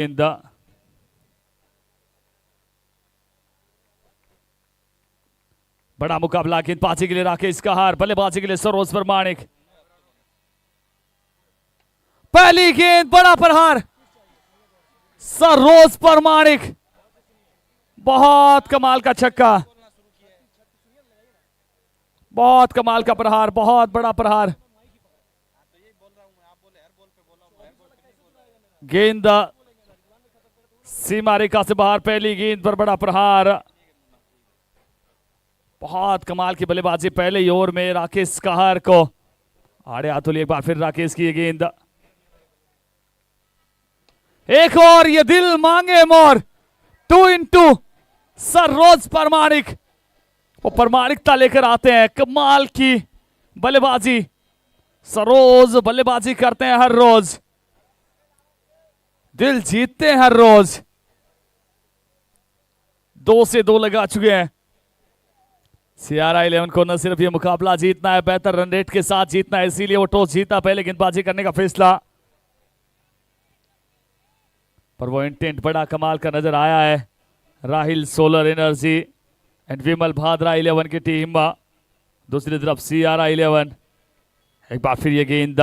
गेंद बड़ा मुकाबला गेंदबाजी के लिए राकेश कहार, बल्लेबाजी के लिए सरोज परमाणिक। पहली गेंद बड़ा प्रहार सरोज परमाणिक, बहुत कमाल का छक्का, बहुत कमाल का प्रहार, बहुत बड़ा प्रहार। गेंद सीमा रेखा से बाहर, पहली गेंद पर बड़ा प्रहार, बहुत कमाल की बल्लेबाजी पहले ही ओवर में राकेश कहार को आड़े हाथों लिए। एक बार फिर राकेश की गेंद, एक और ये दिल मांगे मोर, 2 into सरोज परमाणिक। वो परमाणिकता लेकर आते हैं, कमाल की बल्लेबाजी सरोज बल्लेबाजी करते हैं हर रोज, दिल जीतते हैं हर रोज। 2 से 2 लगा चुके हैं। CR11 को न सिर्फ ये मुकाबला जीतना है, बेहतर रन रेट के साथ जीतना है, इसीलिए वो टॉस जीता, पहले गेंदबाजी करने का फैसला। पर वो इंटेंट बड़ा कमाल का नजर आया है। Rahil solar energy and Vimal Bhadra 11 की टीम, दूसरी तरफ CR11। एक बार फिर ये गेंद,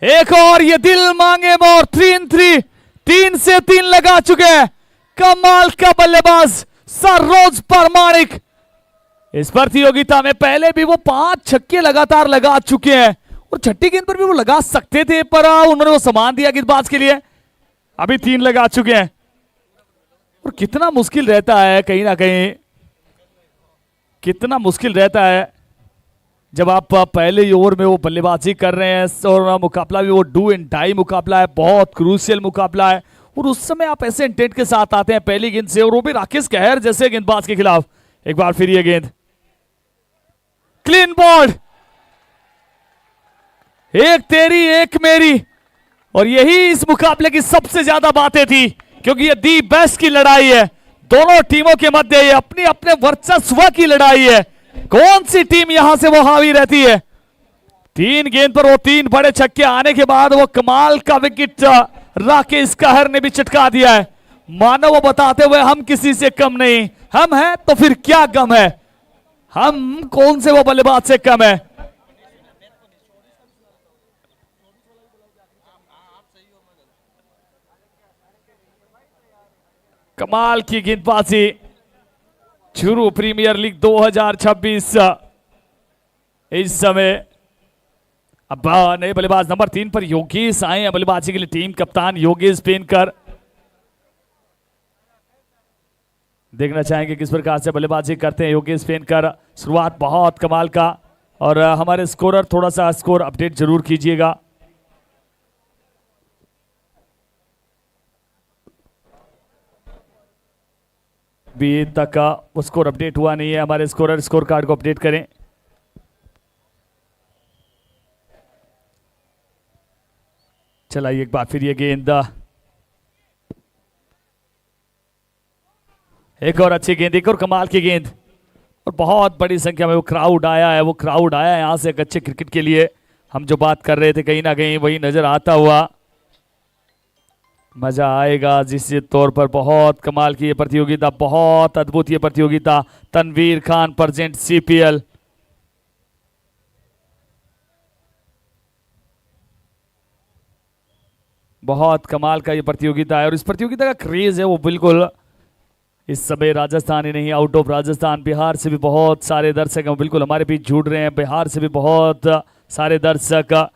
एक और ये दिल मांगे मोर, 3 in 3, 3 से 3 लगा चुके हैं। कमाल का बल्लेबाज सरोज परमाणिक। इस प्रतियोगिता में पहले भी वो 5 छक्के लगातार लगा चुके हैं और छठी गेंद पर भी वो लगा सकते थे, पर उन्होंने वो सामान दिया गेंदबाज के लिए। अभी 3 लगा चुके हैं और कितना मुश्किल रहता है, कहीं ना कहीं कितना मुश्किल रहता है जब आप पहले ही ओवर में वो बल्लेबाजी कर रहे हैं और मुकाबला भी वो डू एंड डाई मुकाबला है, बहुत क्रूशियल मुकाबला है, और उस समय आप ऐसे इंटेंट के साथ आते हैं पहली गेंद से, और वो भी राकेश कहर जैसे गेंदबाज के खिलाफ। एक बार फिर ये गेंद, क्लीन बॉल्ड, एक तेरी एक मेरी, और यही इस मुकाबले की सबसे ज्यादा बातें थी, क्योंकि ये दी बेस्ट की लड़ाई है। दोनों टीमों के मध्य ये अपने अपने वर्चस्व की लड़ाई है, कौन सी टीम यहां से वो हावी रहती है। 3 गेंद पर वो 3 बड़े छक्के आने के बाद वो कमाल का विकेट राकेश कहर ने भी चटका दिया है। मानो वो बताते हुए हम किसी से कम नहीं, हम हैं तो फिर क्या गम है, हम कौन से वो बल्लेबाज से कम है। कमाल की गेंदबाजी, चूरू प्रीमियर लीग 2026। इस समय अब नए बल्लेबाज नंबर 3 पर योगेश आए हैं बल्लेबाजी के लिए, टीम कप्तान योगेश पेनकर। देखना चाहेंगे किस प्रकार से बल्लेबाजी करते हैं योगेश पेनकर। शुरुआत बहुत कमाल का, और हमारे स्कोरर थोड़ा सा स्कोर अपडेट जरूर कीजिएगा। अभी तक वो स्कोर अपडेट हुआ नहीं है, हमारे स्कोरर स्कोर कार्ड को अपडेट करें। चलाइए एक बार फिर ये गेंद, एक और अच्छी गेंद, एक और कमाल की गेंद, और बहुत बड़ी संख्या में वो क्राउड आया है, वो क्राउड आया है यहाँ से एक अच्छे क्रिकेट के लिए। हम जो बात कर रहे थे कहीं ना कहीं वही नजर आता हुआ, मजा आएगा जिस तौर पर। बहुत कमाल की ये प्रतियोगिता, बहुत अद्भुत ये प्रतियोगिता। Tanveer Khan present CPL। बहुत कमाल का ये प्रतियोगिता है, और इस प्रतियोगिता का क्रेज है वो बिल्कुल इस समय राजस्थान ही नहीं, आउट ऑफ राजस्थान बिहार से भी बहुत सारे दर्शक हैं बिल्कुल हमारे बीच जुड़ रहे हैं। बिहार से भी बहुत सारे दर्शक।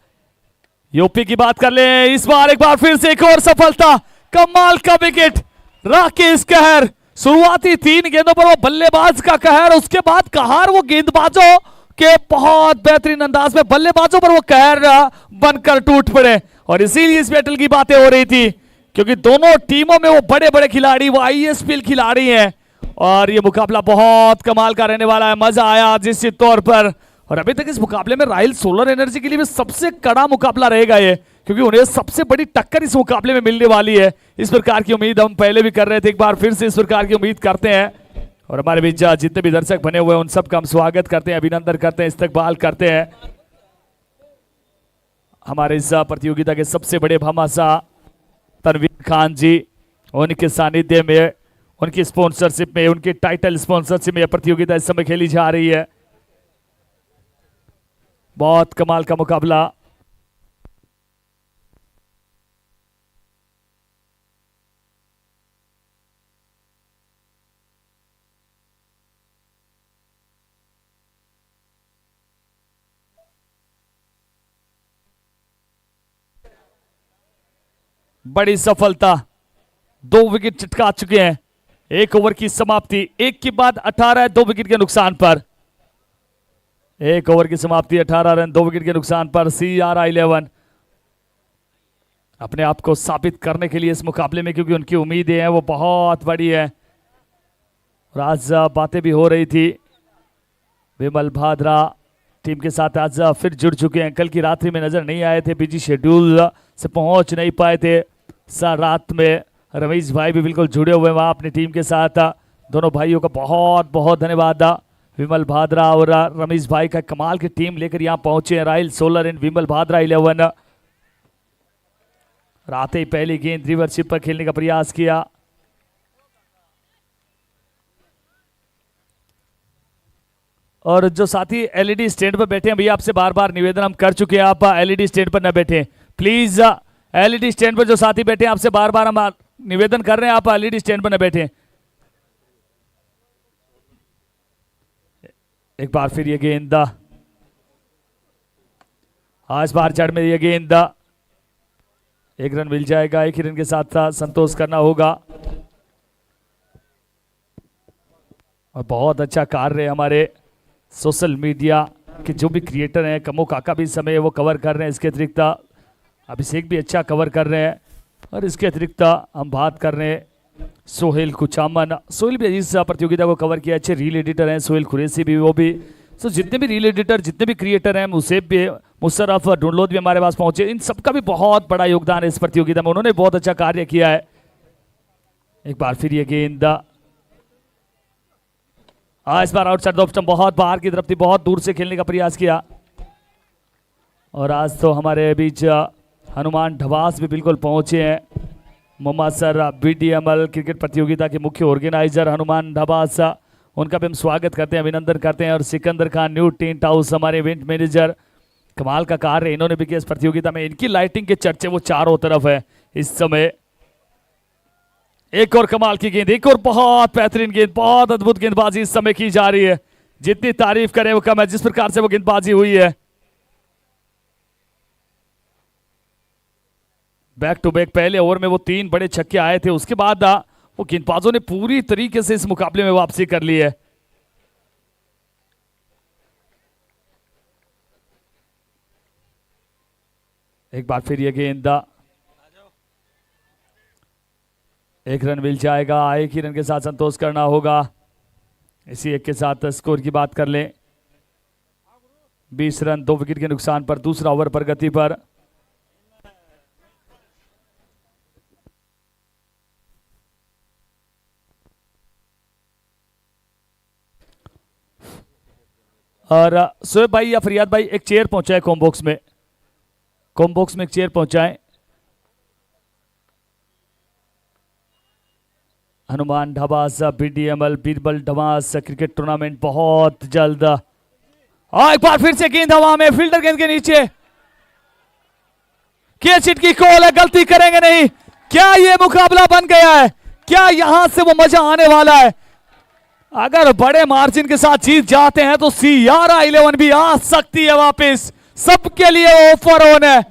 यूपी की बात कर ले इस बार, एक बार फिर से एक और सफलता, कमाल का विकेट राकेश कहर। शुरुआती 3 गेंदों पर वो बल्लेबाज का कहर, उसके बाद कहार वो गेंदबाजों के बहुत बेहतरीन अंदाज में बल्लेबाजों पर वो कहर बनकर टूट पड़े। और इसीलिए इस बैटल की बातें हो रही थी, क्योंकि दोनों टीमों में वो बड़े बड़े खिलाड़ी, वो ISPL खिलाड़ी हैं, और ये मुकाबला बहुत कमाल का रहने वाला है। मजा आया जिस तौर पर, और अभी तक इस मुकाबले में राहिल सोलर एनर्जी के लिए भी सबसे कड़ा मुकाबला रहेगा ये, क्योंकि उन्हें सबसे बड़ी टक्कर इस मुकाबले में मिलने वाली है। इस प्रकार की उम्मीद हम पहले भी कर रहे थे, एक बार फिर से इस प्रकार की उम्मीद करते हैं। और हमारे बीच जितने भी दर्शक बने हुए हैं उन सबका हम स्वागत करते हैं, अभिनंदन करते हैं, इस्तकबाल करते हैं। हमारे इस प्रतियोगिता के सबसे बड़े भामाशाह तनवीर खान जी, उनके सानिध्य में, उनकी स्पॉन्सरशिप में, उनके टाइटल स्पॉन्सरशिप में यह प्रतियोगिता इस समय खेली जा रही है। बहुत कमाल का मुकाबला। बड़ी सफलता, 2 विकेट चटका चुके हैं। 1 ओवर की समाप्ति, 1 के बाद 18, 2 विकेट के नुकसान पर। 1 ओवर की समाप्ति, 18 रन 2 विकेट के नुकसान पर। CR11 अपने आप को साबित करने के लिए इस मुकाबले में, क्योंकि उनकी उम्मीदें हैं वो बहुत बड़ी है। और आज बातें भी हो रही थी, विमल भादरा टीम के साथ आज फिर जुड़ चुके हैं। कल की रात्रि में नजर नहीं आए थे, बिजी शेड्यूल से पहुंच नहीं पाए थे। रात में रमेश भाई भी बिल्कुल जुड़े हुए वहां अपनी टीम के साथ। दोनों भाइयों का बहुत बहुत धन्यवाद। विमल भादरा और रमेश भाई का कमाल की टीम लेकर यहां पहुंचे हैं। राइल सोलर इन विमल भादरा 11 आते ही पहली गेंद रिवर्सिप पर खेलने का प्रयास किया। और जो साथी एलईडी स्टैंड पर बैठे हैं भैया, आपसे बार बार निवेदन हम कर चुके हैं, आप एलईडी स्टैंड पर न बैठे प्लीज। एलईडी स्टैंड पर जो साथी बैठे हैं, आपसे बार बार हम निवेदन कर रहे हैं, आप एलईडी स्टैंड पर न बैठे। एक बार फिर ये गेंद आज बार चढ़ में ये गेंद, 1 रन मिल जाएगा। 1 ही रन के साथ संतोष करना होगा। और बहुत अच्छा कार्य हमारे सोशल मीडिया के जो भी क्रिएटर हैं, कमो काका भी इस समय वो कवर कर रहे हैं। इसके अतिरिक्त अभिषेक भी अच्छा कवर कर रहे हैं। और इसके अतिरिक्त हम बात कर रहे हैं सोहेल कुचामन, सोहेल भी इस प्रतियोगिता को कवर किया। अच्छे रील एडिटर हैं सोहेल कुरैशी भी, वो भी। सो जितने भी रील एडिटर, जितने भी क्रिएटर हैं, मुसेब भी, मुशर्रफ ढूंढलोद भी हमारे पास पहुंचे। इन सबका भी बहुत बड़ा योगदान है इस प्रतियोगिता में, उन्होंने बहुत अच्छा कार्य किया है। एक बार फिर ये गेंद इस बार आउटसाइड द ऑप्शन, बहुत बाहर की तरफ थी, बहुत दूर से खेलने का प्रयास किया। और आज तो हमारे बीच हनुमान ढवास भी बिल्कुल पहुंचे हैं। मोहम्मद सर BDML क्रिकेट प्रतियोगिता के मुख्य ऑर्गेनाइजर हनुमान ढवास, उनका भी हम स्वागत करते हैं, अभिनंदन करते हैं। और Sikandar Khan new tent house हमारे इवेंट मैनेजर, कमाल का कार्य इन्होंने भी किया इस प्रतियोगिता में। इनकी लाइटिंग के चर्चे वो चारों तरफ है इस समय। एक और कमाल की गेंद, एक और बहुत बेहतरीन गेंद, बहुत अद्भुत गेंदबाजी इस समय की जा रही है। जितनी तारीफ करें वो कम है, जिस प्रकार से वो गेंदबाजी हुई है। बैक टू बैक पहले ओवर में वो 3 बड़े छक्के आए थे, उसके बाद वो गेंदबाजों ने पूरी तरीके से इस मुकाबले में वापसी कर ली है। एक बार फिर ये गेंद, 1 रन मिल जाएगा। 1 ही रन के साथ संतोष करना होगा। इसी 1 के साथ स्कोर की बात कर लें, 20 रन 2 विकेट के नुकसान पर, दूसरा ओवर प्रगति पर। और शोएब भाई या फरियाद भाई एक चेयर पहुंचाए कॉम्बॉक्स में, कॉम्बॉक्स में एक चेयर पहुंचाए। Hanuman Dhawas BDML Birbal Dhawas cricket tournament बहुत जल्द। और एक बार फिर से गेंद हवा में, फील्डर गेंद के नीचे, कैच हिट की कॉल है, गलती करेंगे नहीं। क्या ये मुकाबला बन गया है? क्या यहां से वो मजा आने वाला है? अगर बड़े मार्जिन के साथ जीत जाते हैं तो CR11 भी आ सकती है वापस। सबके लिए ऑफर ऑन है।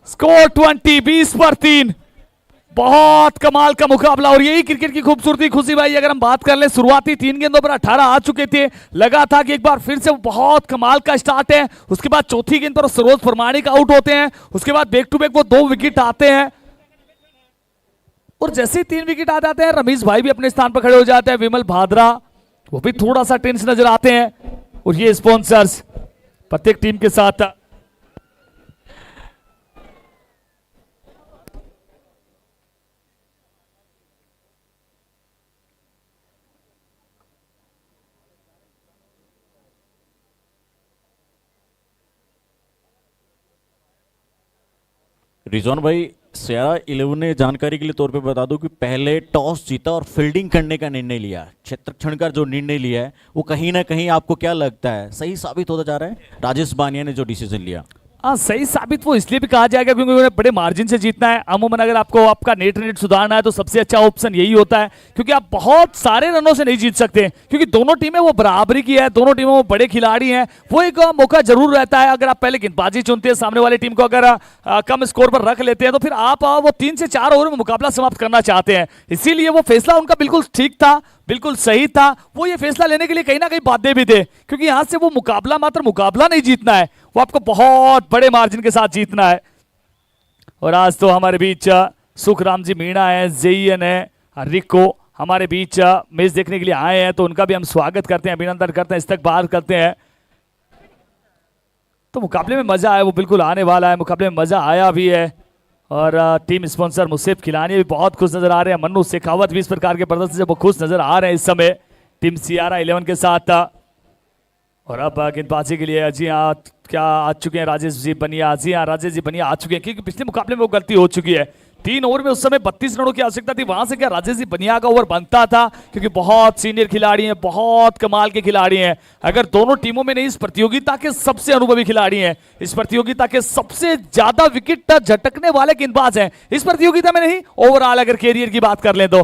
स्कोर 20 पर 3, बहुत कमाल का मुकाबला। और यही क्रिकेट की खूबसूरती। खुशी भाई अगर हम बात कर ले, शुरुआती 3 गेंदों पर 18 आ चुके थे, लगा था कि एक बार फिर से बहुत कमाल का स्टार्ट है। उसके बाद चौथी गेंद पर सरोज प्रमाणिक आउट होते हैं, उसके बाद बैक टू बैक वो 2 विकेट आते हैं। और जैसे ही 3 विकेट आ जाते हैं, रमेश भाई भी अपने स्थान पर खड़े हो जाते हैं, विमल भादरा वो भी थोड़ा सा टेंस नजर आते हैं। और ये स्पॉन्सर्स प्रत्येक टीम के साथ रिजवान भाई, सयारा 11 ने जानकारी के लिए तौर पे बता दूं कि पहले टॉस जीता और फील्डिंग करने का निर्णय लिया। क्षेत्रक्षण का जो निर्णय लिया है वो कहीं ना कहीं आपको क्या लगता है सही साबित होता जा रहा है? राजेश बानिया ने जो डिसीजन लिया। हाँ, सही साबित वो इसलिए भी कहा जाएगा क्योंकि उन्हें बड़े मार्जिन से जीतना है। अमूमन अगर आपको आपका नेट रेट सुधारना है तो सबसे अच्छा ऑप्शन यही होता है, क्योंकि आप बहुत सारे रनों से नहीं जीत सकते, क्योंकि दोनों टीमें वो बराबरी की है, दोनों टीमों में बड़े खिलाड़ी हैं। वो एक मौका जरूर रहता है, अगर आप पहले गेंदबाजी चुनते हैं, सामने वाली टीम को अगर कम स्कोर पर रख लेते हैं तो फिर आप वो 3 से 4 ओवर में मुकाबला समाप्त करना चाहते हैं। इसीलिए वो फैसला उनका बिल्कुल ठीक था, बिल्कुल सही था। वो ये फैसला लेने के लिए कहीं ना कहीं बाध्य भी थे, क्योंकि यहां से वो मुकाबला मात्र मुकाबला नहीं जीतना है, वो आपको बहुत बड़े मार्जिन के साथ जीतना है। और आज तो हमारे बीच सुखराम जी मीणा है, जेईएन है, रिको हमारे बीच मैच देखने के लिए आए हैं, तो उनका भी हम स्वागत करते हैं, अभिनंदन करते हैं, इस्तकबाल करते हैं। तो मुकाबले में मजा आया वो बिल्कुल आने वाला है, मुकाबले में मजा आया भी है। और टीम स्पॉन्सर मुसेफ खिलानी भी बहुत खुश नजर आ रहे हैं, मन्नू शेखावत भी इस प्रकार के प्रदर्शन से वो खुश नजर आ रहे हैं इस समय टीम सियारा 11 के साथ। और अब गेंदबाजी के लिए जी हाँ क्या आ चुके हैं राजेश जी बनिया। जी हाँ, राजेश जी बनिया आ चुके हैं, क्योंकि पिछले मुकाबले में वो गलती हो चुकी है। 3 ओवर में उस समय 32 रनों की आवश्यकता थी, वहां से क्या राजेश जी बनिया का ओवर बनता था, क्योंकि बहुत सीनियर खिलाड़ी हैं, बहुत कमाल के खिलाड़ी हैं। अगर दोनों टीमों में नहीं, इस प्रतियोगिता के सबसे अनुभवी खिलाड़ी हैं, इस प्रतियोगिता के सबसे ज्यादा विकेट झटकने वाले गेंदबाज हैं इस प्रतियोगिता में, नहीं ओवरऑल अगर कैरियर की बात कर लें तो।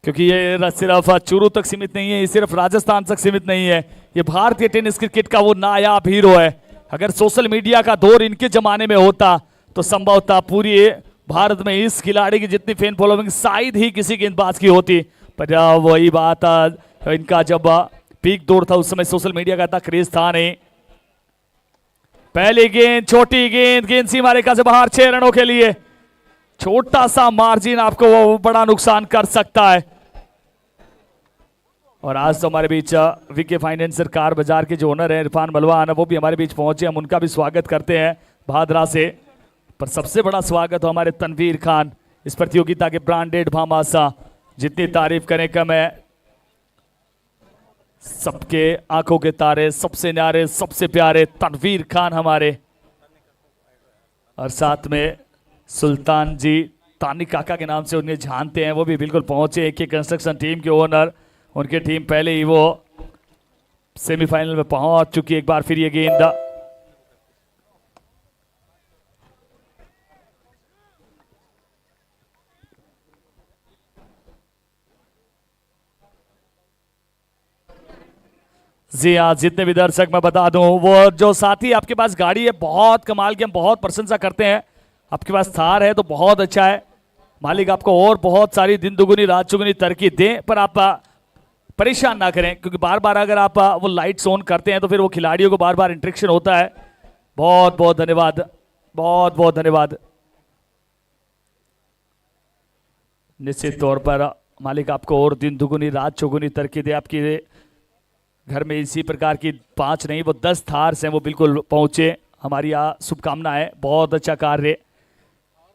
क्योंकि ये सिर्फ चूरू तक सीमित नहीं है, ये सिर्फ राजस्थान तक सीमित नहीं है, ये भारतीय टेनिस क्रिकेट का वो नायाब हीरो है। अगर सोशल मीडिया का दौर इनके जमाने में होता तो संभवतः पूरी भारत में इस खिलाड़ी की जितनी फैन फॉलोइंग शायद ही किसी गेंदबाज की होती। पर वही बात, इनका जब पीक दौर था उस समय सोशल मीडिया का इतना क्रेज था नहीं। पहली गेंद छोटी गेंद, गेंद सीमा रेखा से बाहर, 6 रनों के लिए। छोटा सा मार्जिन आपको वो बड़ा नुकसान कर सकता है। और आज तो हमारे बीच वीके फाइनेंसर कार बाजार के जो ओनर हैं इरफान मलवान, वो भी हमारे बीच पहुंचे, हम उनका भी स्वागत करते हैं भादरा से। पर सबसे बड़ा स्वागत हो हमारे तनवीर खान, इस प्रतियोगिता के ब्रांडेड भामाशा, जितनी तारीफ करें कम है। सबके आंखों के तारे, सबसे न्यारे, सबसे प्यारे तनवीर खान हमारे, और साथ में सुल्तान जी तानी काका के नाम से उन्हें जानते हैं, वो भी बिल्कुल पहुंचे। एक कंस्ट्रक्शन टीम के ओनर, उनकी टीम पहले ही वो सेमीफाइनल में पहुंच चुकी है। एक बार फिर ये गेंद जी हाँ, जितने भी दर्शक मैं बता दूं, वो जो साथी आपके पास गाड़ी है बहुत कमाल की, हम बहुत प्रशंसा करते हैं। आपके पास थार है तो बहुत अच्छा है, मालिक आपको और बहुत सारी दिन दुगुनी रात चुगुनी तरक्की दें, पर आप परेशान ना करें, क्योंकि बार बार अगर आप वो लाइट्स ऑन करते हैं तो फिर वो खिलाड़ियों को बार बार इंट्रैक्शन होता है। बहुत बहुत धन्यवाद, बहुत बहुत धन्यवाद। निश्चित तौर पर मालिक आपको और दिन दुगुनी रात चौगुनी तरक्की दे, आपकी घर में इसी प्रकार की 5 नहीं वो 10 थार्स हैं वो बिल्कुल पहुंचे। हमारी शुभकामनाएं, बहुत अच्छा कार्य।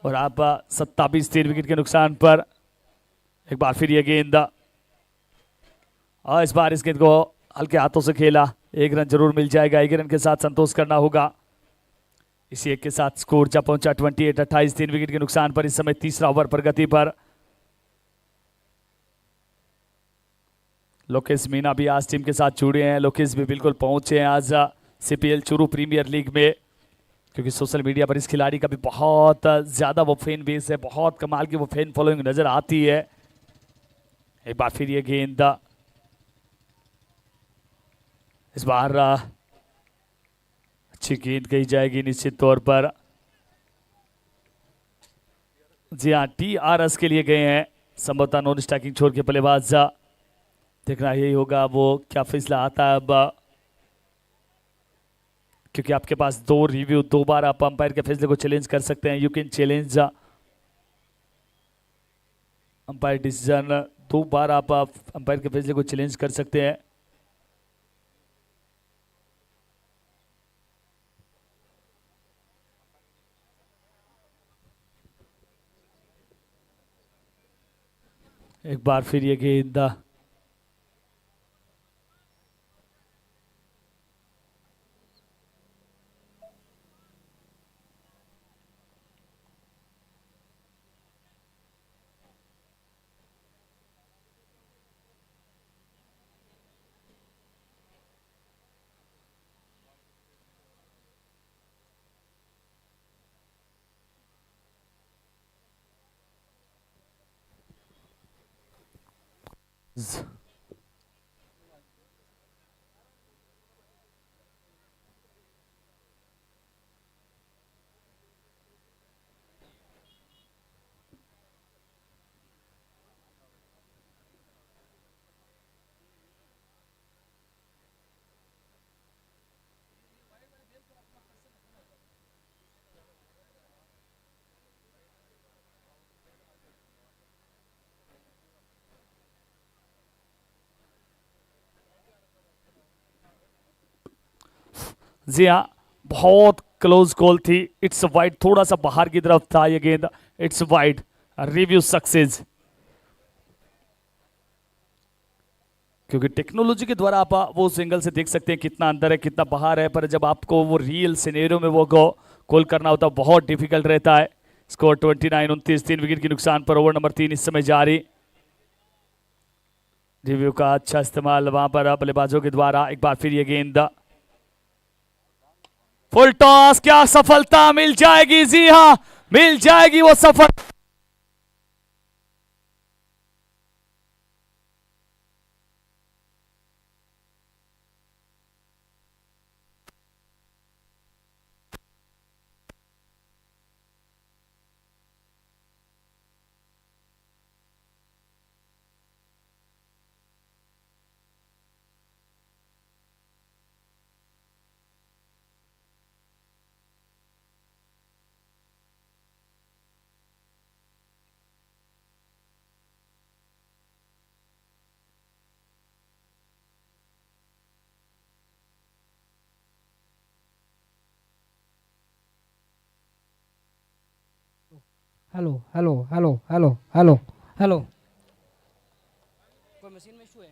और आप 27 3 विकेट के नुकसान पर एक बार फिर ये गेंद, और इस बार इस गेंद को हल्के हाथों से खेला, 1 रन जरूर मिल जाएगा, 1 रन के साथ संतोष करना होगा। इसी एक के साथ स्कोर जा पहुंचा 28 28 3 विकेट के नुकसान पर। इस समय तीसरा ओवर प्रगति पर। लोकेश मीना भी आज टीम के साथ जुड़े हैं, लोकेश भी बिल्कुल पहुंचे हैं आज सीपीएल चूरू प्रीमियर लीग में, क्योंकि सोशल मीडिया पर इस खिलाड़ी का भी बहुत ज्यादा वो फैन बेस है, बहुत कमाल की वो फैन फॉलोइंग नजर आती है। एक बार फिर ये गेंद, इस बार अच्छी गेंद कही जाएगी निश्चित तौर पर। जी हाँ, टीआरएस के लिए गए हैं संभवतः नॉन स्ट्राइकिंग छोड़ के बल्लेबाज। देखना यही होगा वो क्या फैसला आता है अब, क्योंकि आपके पास 2 रिव्यू, 2 बार आप अंपायर के फैसले को चैलेंज कर सकते हैं। You can challenge umpire decision, 2 बार आप अंपायर के फैसले को चैलेंज कर सकते हैं। एक बार फिर ये गेंद, जी हाँ, बहुत क्लोज कॉल थी। इट्स वाइड, थोड़ा सा बाहर की तरफ था ये गेंद। It's wide, review success. क्योंकि टेक्नोलॉजी के द्वारा आप वो उस एंगल से देख सकते हैं कितना अंदर है, कितना बाहर है, पर जब आपको वो रियल सिनेरियो में वो कॉल करना होता है बहुत डिफिकल्ट रहता है। स्कोर 29-29, 3 विकेट के नुकसान पर ओवर नंबर 3 इस समय जारी। रिव्यू का अच्छा इस्तेमाल वहां पर बल्लेबाजों के द्वारा। एक बार फिर ये गेंद, फुल टॉस, क्या सफलता मिल जाएगी? जी हां, मिल जाएगी वो सफल। Hello hello hello hello hello hello, कोई मशीन में इशू है?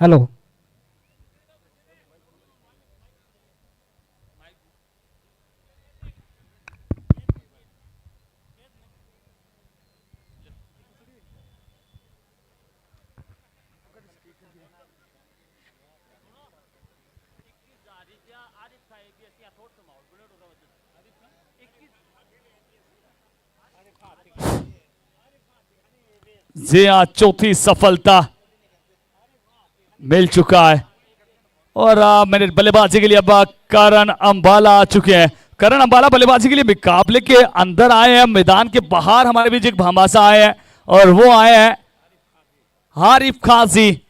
हेलो, जी हाँ, चौथी सफलता मिल चुका है। और मैंने बल्लेबाजी के लिए अब करण अंबाला आ चुके हैं। करण अंबाला बल्लेबाजी के लिए मुकाबले के अंदर आए हैं, मैदान के बाहर हमारे बीच एक भामाशा आए हैं और वो आए हैं आरिफ खाजी।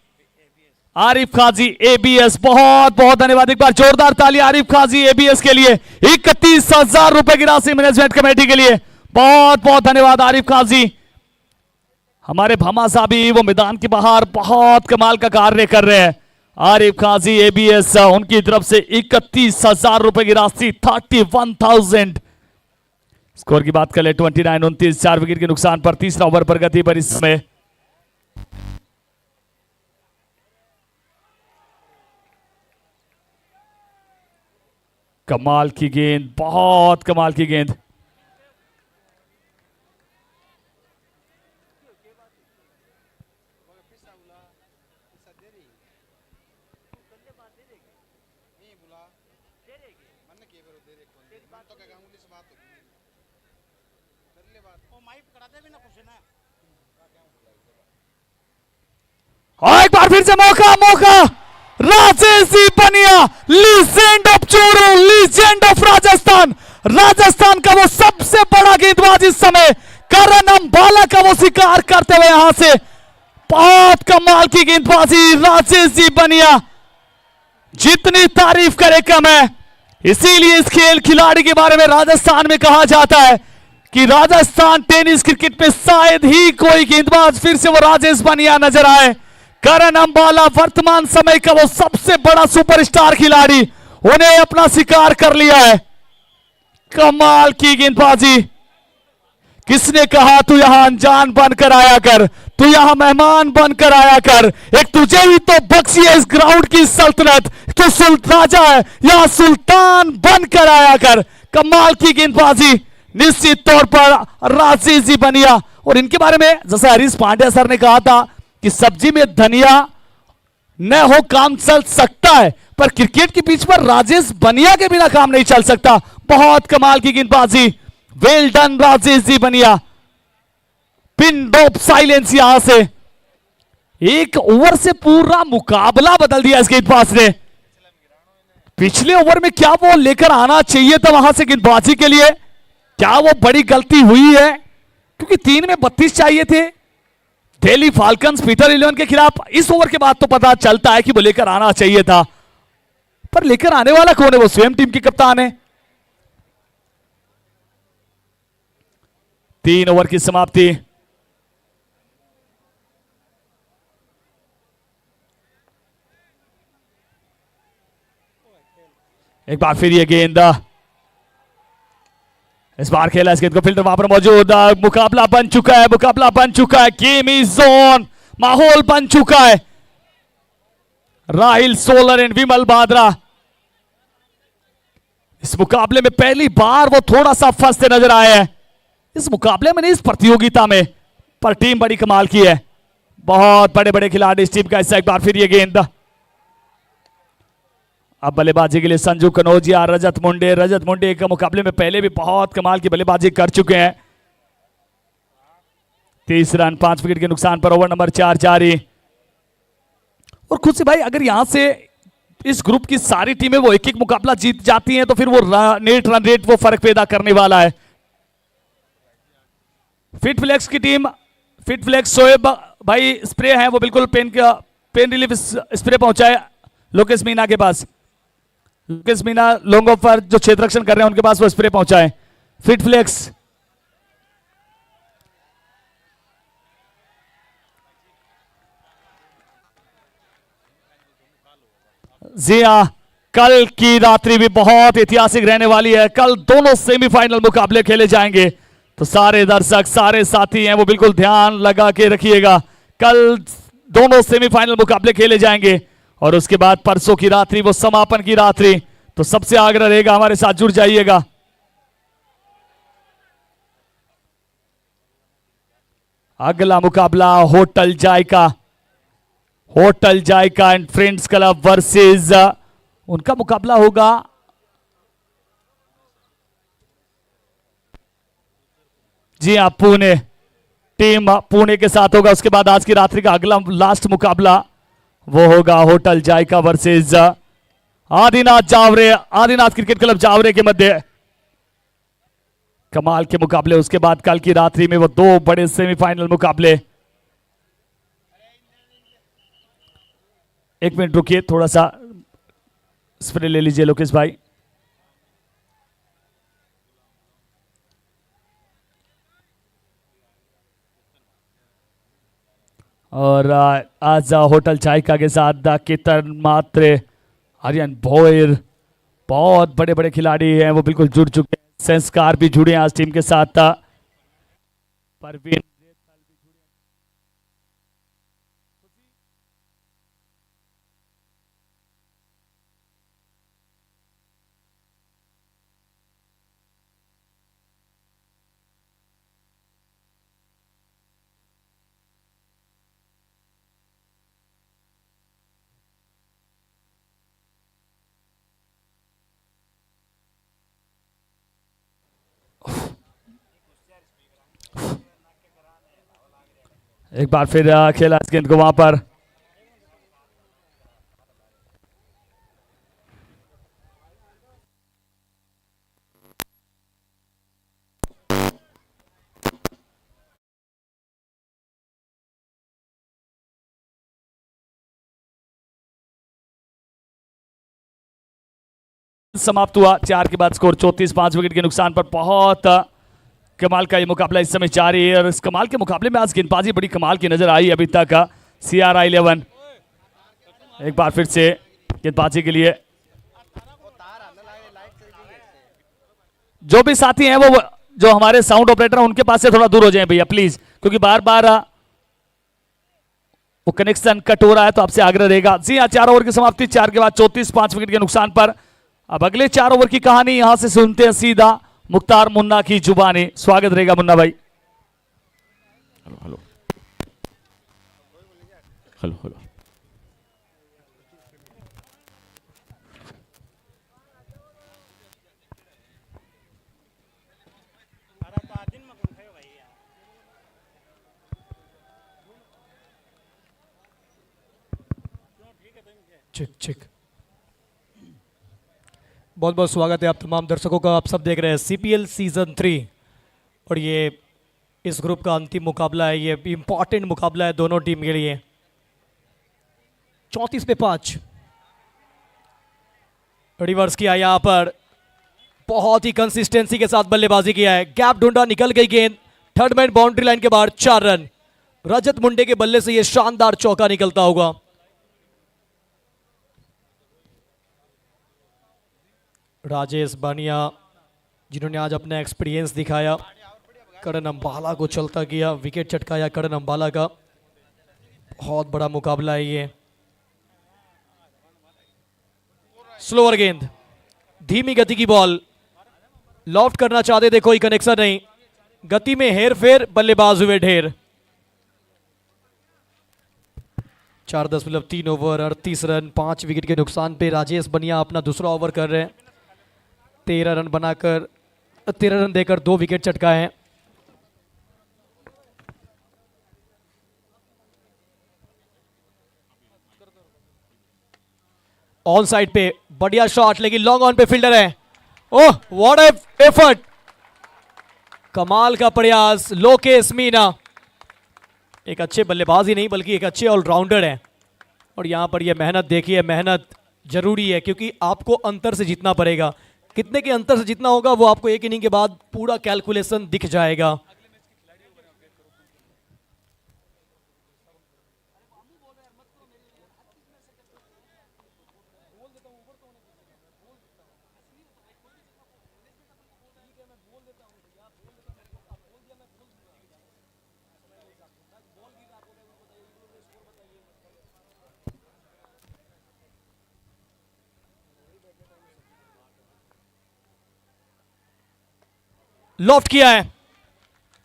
आरिफ खाजी एबीएस, बहुत बहुत धन्यवाद। एक बार जोरदार ताली आरिफ खाजी एबीएस के लिए। 31,000 रुपए की राशि मैनेजमेंट कमेटी के लिए, बहुत बहुत धन्यवाद आरिफ खाजी। हमारे भामाशा भी वो मैदान के बाहर बहुत कमाल का कार्य कर रहे हैं। आरिफ खाजी एबीएस, उनकी तरफ से 31,000 रुपए की राशि, 31,000। स्कोर की बात कर ले 29-29, 4 विकेट के नुकसान पर तीसरा ओवर पर गति पर इस समय। कमाल की गेंद, बहुत कमाल की गेंद। और एक बार फिर से मौका राजेश जी बनिया, legend of Churu, legend of Rajasthan. Rajasthan का वो सबसे बड़ा गेंदबाज इस समय करण अंबाला का वो शिकार करते हुए यहां से बहुत कमाल की गेंदबाजी राजेश जी बनिया। जितनी तारीफ करे कम है। इसीलिए इस खेल खिलाड़ी के बारे में राजस्थान में कहा जाता है कि राजस्थान टेनिस क्रिकेट में शायद ही कोई गेंदबाज फिर से वो राजेश बनिया नजर आए। करण अंबाला वर्तमान समय का वो सबसे बड़ा सुपरस्टार खिलाड़ी, उन्हें अपना शिकार कर लिया है। कमाल की गेंदबाजी। किसने कहा तू यहां अनजान बनकर आया कर, तू यहां मेहमान बनकर आया कर। एक तुझे भी तो बख्शी है इस ग्राउंड की सल्तनत, तो राजा है यहां सुल्तान बनकर आया कर। कमाल की गेंदबाजी निश्चित तौर पर राजेश जी बनिया। और इनके बारे में जैसे हरीश पांड्या सर ने कहा था कि सब्जी में धनिया न हो काम चल सकता है, पर क्रिकेट के बीच पर राजेश बनिया के बिना काम नहीं चल सकता। बहुत कमाल की गेंदबाजी, वेल डन राजेश जी बनिया। पिन ड्रॉप साइलेंस यहां से एक ओवर से पूरा मुकाबला बदल दिया इस गेंदबाज ने। पिछले ओवर में क्या वो लेकर आना चाहिए था वहां से गेंदबाजी के लिए, क्या वो बड़ी गलती हुई है? क्योंकि 3 में 32 चाहिए थे दिल्ली फाल्कन्स पीटर इलेवन के खिलाफ। इस ओवर के बाद तो पता चलता है कि वो लेकर आना चाहिए था, पर लेकर आने वाला कौन है? वो स्वयं टीम के कप्तान है। 3 ओवर की समाप्ति। एक बार फिर ये गेंद, इस बार खेला इस गेंद को फील्डर वहां पर मौजूद। मुकाबला बन चुका है, मुकाबला बन चुका है, गेम इज ऑन, माहौल बन चुका है। राहिल सोलर एंड विमल बादरा इस मुकाबले में पहली बार वो थोड़ा सा फंसते नजर आए हैं। इस मुकाबले में नहीं, इस प्रतियोगिता में, पर टीम बड़ी कमाल की है। बहुत बड़े बड़े खिलाड़ी इस टीम का हिस्सा। एक बार फिर ये गेंद, अब बल्लेबाजी के लिए संजू कनौजिया, रजत मुंडे। रजत मुंडे के मुकाबले में पहले भी बहुत कमाल की बल्लेबाजी कर चुके हैं। 30 रन 5 विकेट के नुकसान पर ओवर नंबर 4 जारी। और खुद से भाई, अगर यहां से इस ग्रुप की सारी टीमें वो एक एक मुकाबला जीत जाती हैं तो फिर वो नेट रन रेट वो फर्क पैदा करने वाला है। फिट फ्लेक्स की टीम, फिट फ्लेक्स शोएब भाई स्प्रे है वो बिल्कुल पेन रिलीफ स्प्रे पहुंचाए लोकेश मीना के पास। लोकेश मीना लॉन्ग ऑफ पर जो क्षेत्र रक्षण कर रहे हैं उनके पास वो स्प्रे पहुंचाए। फिट फ्लेक्स जी हाँ, कल की रात्रि भी बहुत ऐतिहासिक रहने वाली है। कल दोनों सेमीफाइनल मुकाबले खेले जाएंगे, तो सारे दर्शक, सारे साथी हैं वो बिल्कुल ध्यान लगा के रखिएगा। कल दोनों सेमीफाइनल मुकाबले खेले जाएंगे और उसके बाद परसों की रात्रि वो समापन की रात्रि। तो सबसे आग्रह रहेगा हमारे साथ जुड़ जाइएगा। अगला मुकाबला hotel Zaika, hotel Zaika and friends club versus, उनका मुकाबला होगा जी हाँ पुणे, टीम पुणे के साथ होगा। उसके बाद आज की रात्रि का अगला लास्ट मुकाबला वो होगा hotel Zaika versus Adinath Jaware, Adinath cricket club Jaware के मध्य। कमाल के मुकाबले। उसके बाद कल की रात्रि में वो 2 बड़े सेमीफाइनल मुकाबले। 1 मिनट रुकिए, थोड़ा सा स्प्रे ले लीजिए लोकेश भाई। और आज होटल जायका के साथ केतन मात्रे, आर्यन भोयर, बहुत बड़े बड़े खिलाड़ी हैं वो बिल्कुल जुड़ चुके हैं। संस्कार भी जुड़े हैं आज टीम के साथ। परवीन एक बार फिर खेला इस गेंद को वहां पर। समाप्त हुआ 4 के बाद स्कोर 34, 5 विकेट के नुकसान पर। बहुत कमाल का ये मुकाबला इस समय जारी है और इस कमाल के मुकाबले में आज गेंदबाजी बड़ी कमाल की नजर आई अभी तक। CRI 11 एक बार फिर से गेंदबाजी के लिए जो भी साथी हैं वो जो हमारे साउंड ऑपरेटर हैं उनके पास से थोड़ा दूर हो जाएं भैया प्लीज, क्योंकि बार बार वो कनेक्शन कट हो रहा है, तो आपसे आग्रह रहेगा। जी हाँ, 4 ओवर की समाप्ति, 4 के बाद 34, 5 विकेट के नुकसान पर। अब अगले 4 ओवर की कहानी यहां से सुनते हैं सीधा मुख्तार मुन्ना की जुबानी। स्वागत रहेगा मुन्ना भाई। Hello hello hello hello. चिक चिक। बहुत बहुत स्वागत है आप तमाम दर्शकों का। आप सब देख रहे हैं सीपीएल सीजन 3 और ये इस ग्रुप का अंतिम मुकाबला है। ये इंपॉर्टेंट मुकाबला है दोनों टीम के लिए। 34 पे 5 रिवर्स किया यहाँ पर, बहुत ही कंसिस्टेंसी के साथ बल्लेबाजी किया है। गैप ढूंढा, निकल गई गेंद, थर्ड मैन बाउंड्री लाइन के बाहर, 4 रन। रजत मुंडे के बल्ले से ये शानदार चौका निकलता होगा। राजेश बानिया जिन्होंने आज अपना एक्सपीरियंस दिखाया, करण अंबाला को चलता किया, विकेट चटकाया करण अंबाला का। बहुत बड़ा मुकाबला है ये। स्लोअर गेंद, धीमी गति की बॉल, लॉफ्ट करना चाहते थे, कोई कनेक्शन नहीं, गति में हेर फेर, बल्लेबाज हुए ढेर। 4.3 ओवर 38 रन 5 विकेट के नुकसान पे राजेश बनिया अपना दूसरा ओवर कर रहे हैं। 13 रन बनाकर 13 रन देकर 2 विकेट चटकाए हैं। ऑन साइड पे बढ़िया शॉट, लेकिन लॉन्ग ऑन पे फील्डर है। ओह व्हाट ए एफर्ट, कमाल का प्रयास लोकेश मीना। एक अच्छे बल्लेबाज ही नहीं बल्कि एक अच्छे ऑलराउंडर हैं। और यहां पर ये मेहनत देखिए, मेहनत जरूरी है क्योंकि आपको अंतर से जीतना पड़ेगा। कितने के अंतर से जीतना होगा वो आपको एक इनिंग के बाद पूरा कैलकुलेशन दिख जाएगा। लॉफ्ट किया है,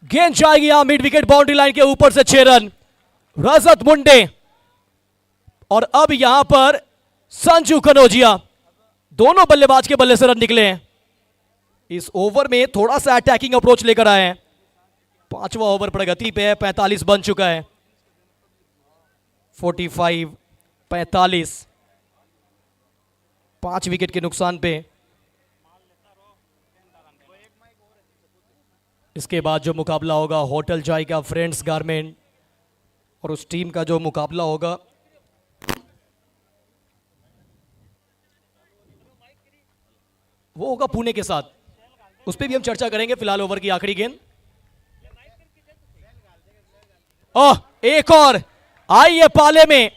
गेंद जाएगी यहां मिड विकेट बाउंड्री लाइन के ऊपर से, 6 रन। रजत मुंडे और अब यहां पर संजू कनौजिया, दोनों बल्लेबाज के बल्ले से रन निकले हैं। इस ओवर में थोड़ा सा अटैकिंग अप्रोच लेकर आए हैं। 5वां ओवर प्रगति पे है, 45 बन चुका है। 45 45 5 विकेट के नुकसान पे। इसके बाद जो मुकाबला होगा होटल जाएगा फ्रेंड्स गारमेंट, और उस टीम का जो मुकाबला होगा वो होगा पुणे के साथ। उस पर भी हम चर्चा करेंगे। फिलहाल ओवर की आखिरी गेंद, ओह एक और आई है पाले में,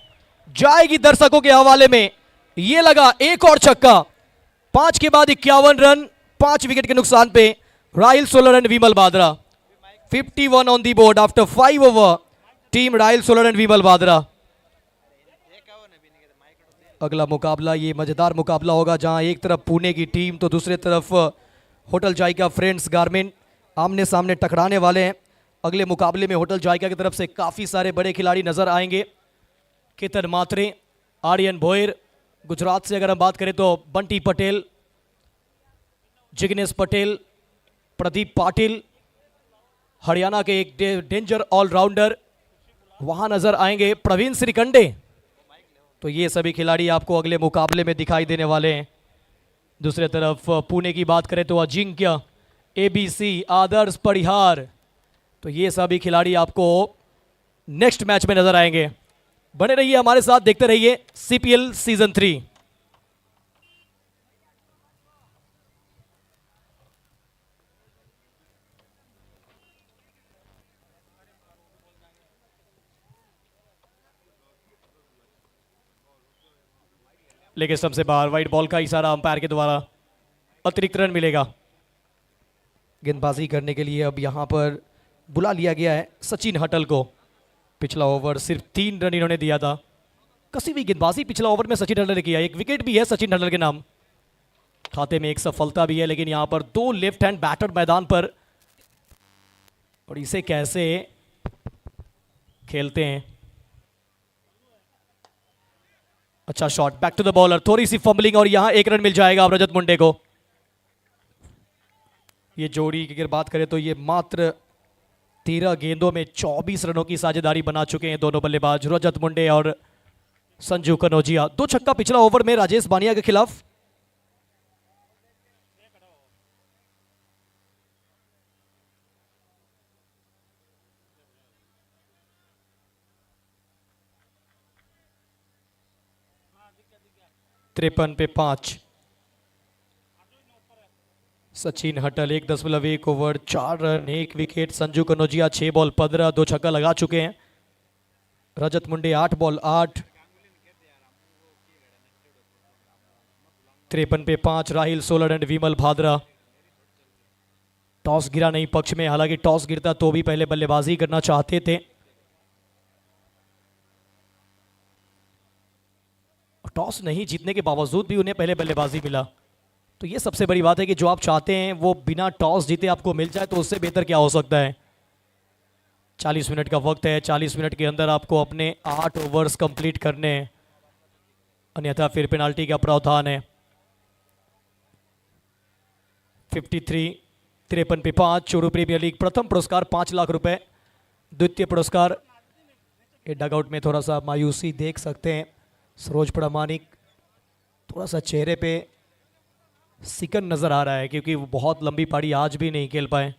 जाएगी दर्शकों के हवाले में। ये लगा एक और छक्का। 5 के बाद 51 रन 5 विकेट के नुकसान पे। Rahil solar and Vimal Badra 51 on the board after 5 over. Team Rahil solar and Vimal Badra. अगला मुकाबला ये मजेदार मुकाबला होगा जहां एक तरफ पुणे की टीम तो दूसरे तरफ होटल जायका फ्रेंड्स गारमेंट आमने सामने टकराने वाले हैं। अगले मुकाबले में होटल जायका की तरफ से काफी सारे बड़े खिलाड़ी नजर आएंगे। केतन मात्रे, आर्यन भोयर, गुजरात से अगर हम बात करें तो बंटी पटेल, जिग्नेश पटेल, प्रदीप पाटिल, हरियाणा के एक डेंजर ऑलराउंडर वहां नजर आएंगे, प्रवीण श्रीकंडे। तो ये सभी खिलाड़ी आपको अगले मुकाबले में दिखाई देने वाले हैं। दूसरे तरफ पुणे की बात करें तो अजिंक्य, एबीसी, आदर्श परिहार, तो ये सभी खिलाड़ी आपको नेक्स्ट मैच में नजर आएंगे। बने रहिए हमारे साथ, देखते रहिए सीपीएल सीजन 3। लेग स्टंप से बाहर, वाइड बॉल का इशारा अंपायर के द्वारा, अतिरिक्त रन मिलेगा। गेंदबाजी करने के लिए अब यहां पर बुला लिया गया है सचिन हटल को। पिछला ओवर सिर्फ 3 रन इन्होंने दिया था। कसी भी गेंदबाजी पिछला ओवर में सचिन हटल ने किया। एक विकेट भी है सचिन हटल के नाम, खाते में एक सफलता भी है। लेकिन यहां पर 2 लेफ्ट हैंड बैटर मैदान पर, और इसे कैसे खेलते हैं। अच्छा shot, back to the bowler, थोड़ी सी फंबलिंग और यहां 1 रन मिल जाएगा अब रजत मुंडे को। ये जोड़ी की अगर बात करें तो ये मात्र 13 गेंदों में 24 रनों की साझेदारी बना चुके हैं दोनों बल्लेबाज रजत मुंडे और संजू कनौजिया। 2 छक्का पिछला ओवर में राजेश बानिया के खिलाफ। तिरपन पे 5। Sachin Hatal 1.1 over 4 run 1 wicket. Sanju Kanaujia 6 ball 15 2 छक्का लगा चुके हैं। रजत मुंडे 8 बॉल 8। 53 पे 5 Rahil solar and Vimal Bhadra. Toss गिरा नहीं पक्ष में, हालांकि टॉस गिरता तो भी पहले बल्लेबाजी करना चाहते थे। टॉस नहीं जीतने के बावजूद भी उन्हें पहले बल्लेबाजी मिला, तो ये सबसे बड़ी बात है कि जो आप चाहते हैं वो बिना टॉस जीते आपको मिल जाए, तो उससे बेहतर क्या हो सकता है। 40 मिनट का वक्त है, 40 मिनट के अंदर आपको अपने 8 ओवर्स कंप्लीट करने हैं, अन्यथा फिर पेनाल्टी का प्रावधान है। 53 पे 5 चूरू प्रीमियर लीग। प्रथम पुरस्कार 5 लाख रुपए, द्वितीय पुरस्कार, ये डगआउट में थोड़ा सा मायूसी देख सकते हैं। सरोज प्रामाणिक थोड़ा सा चेहरे पे सिकन नजर आ रहा है, क्योंकि वो बहुत लंबी पारी आज भी नहीं खेल पाए।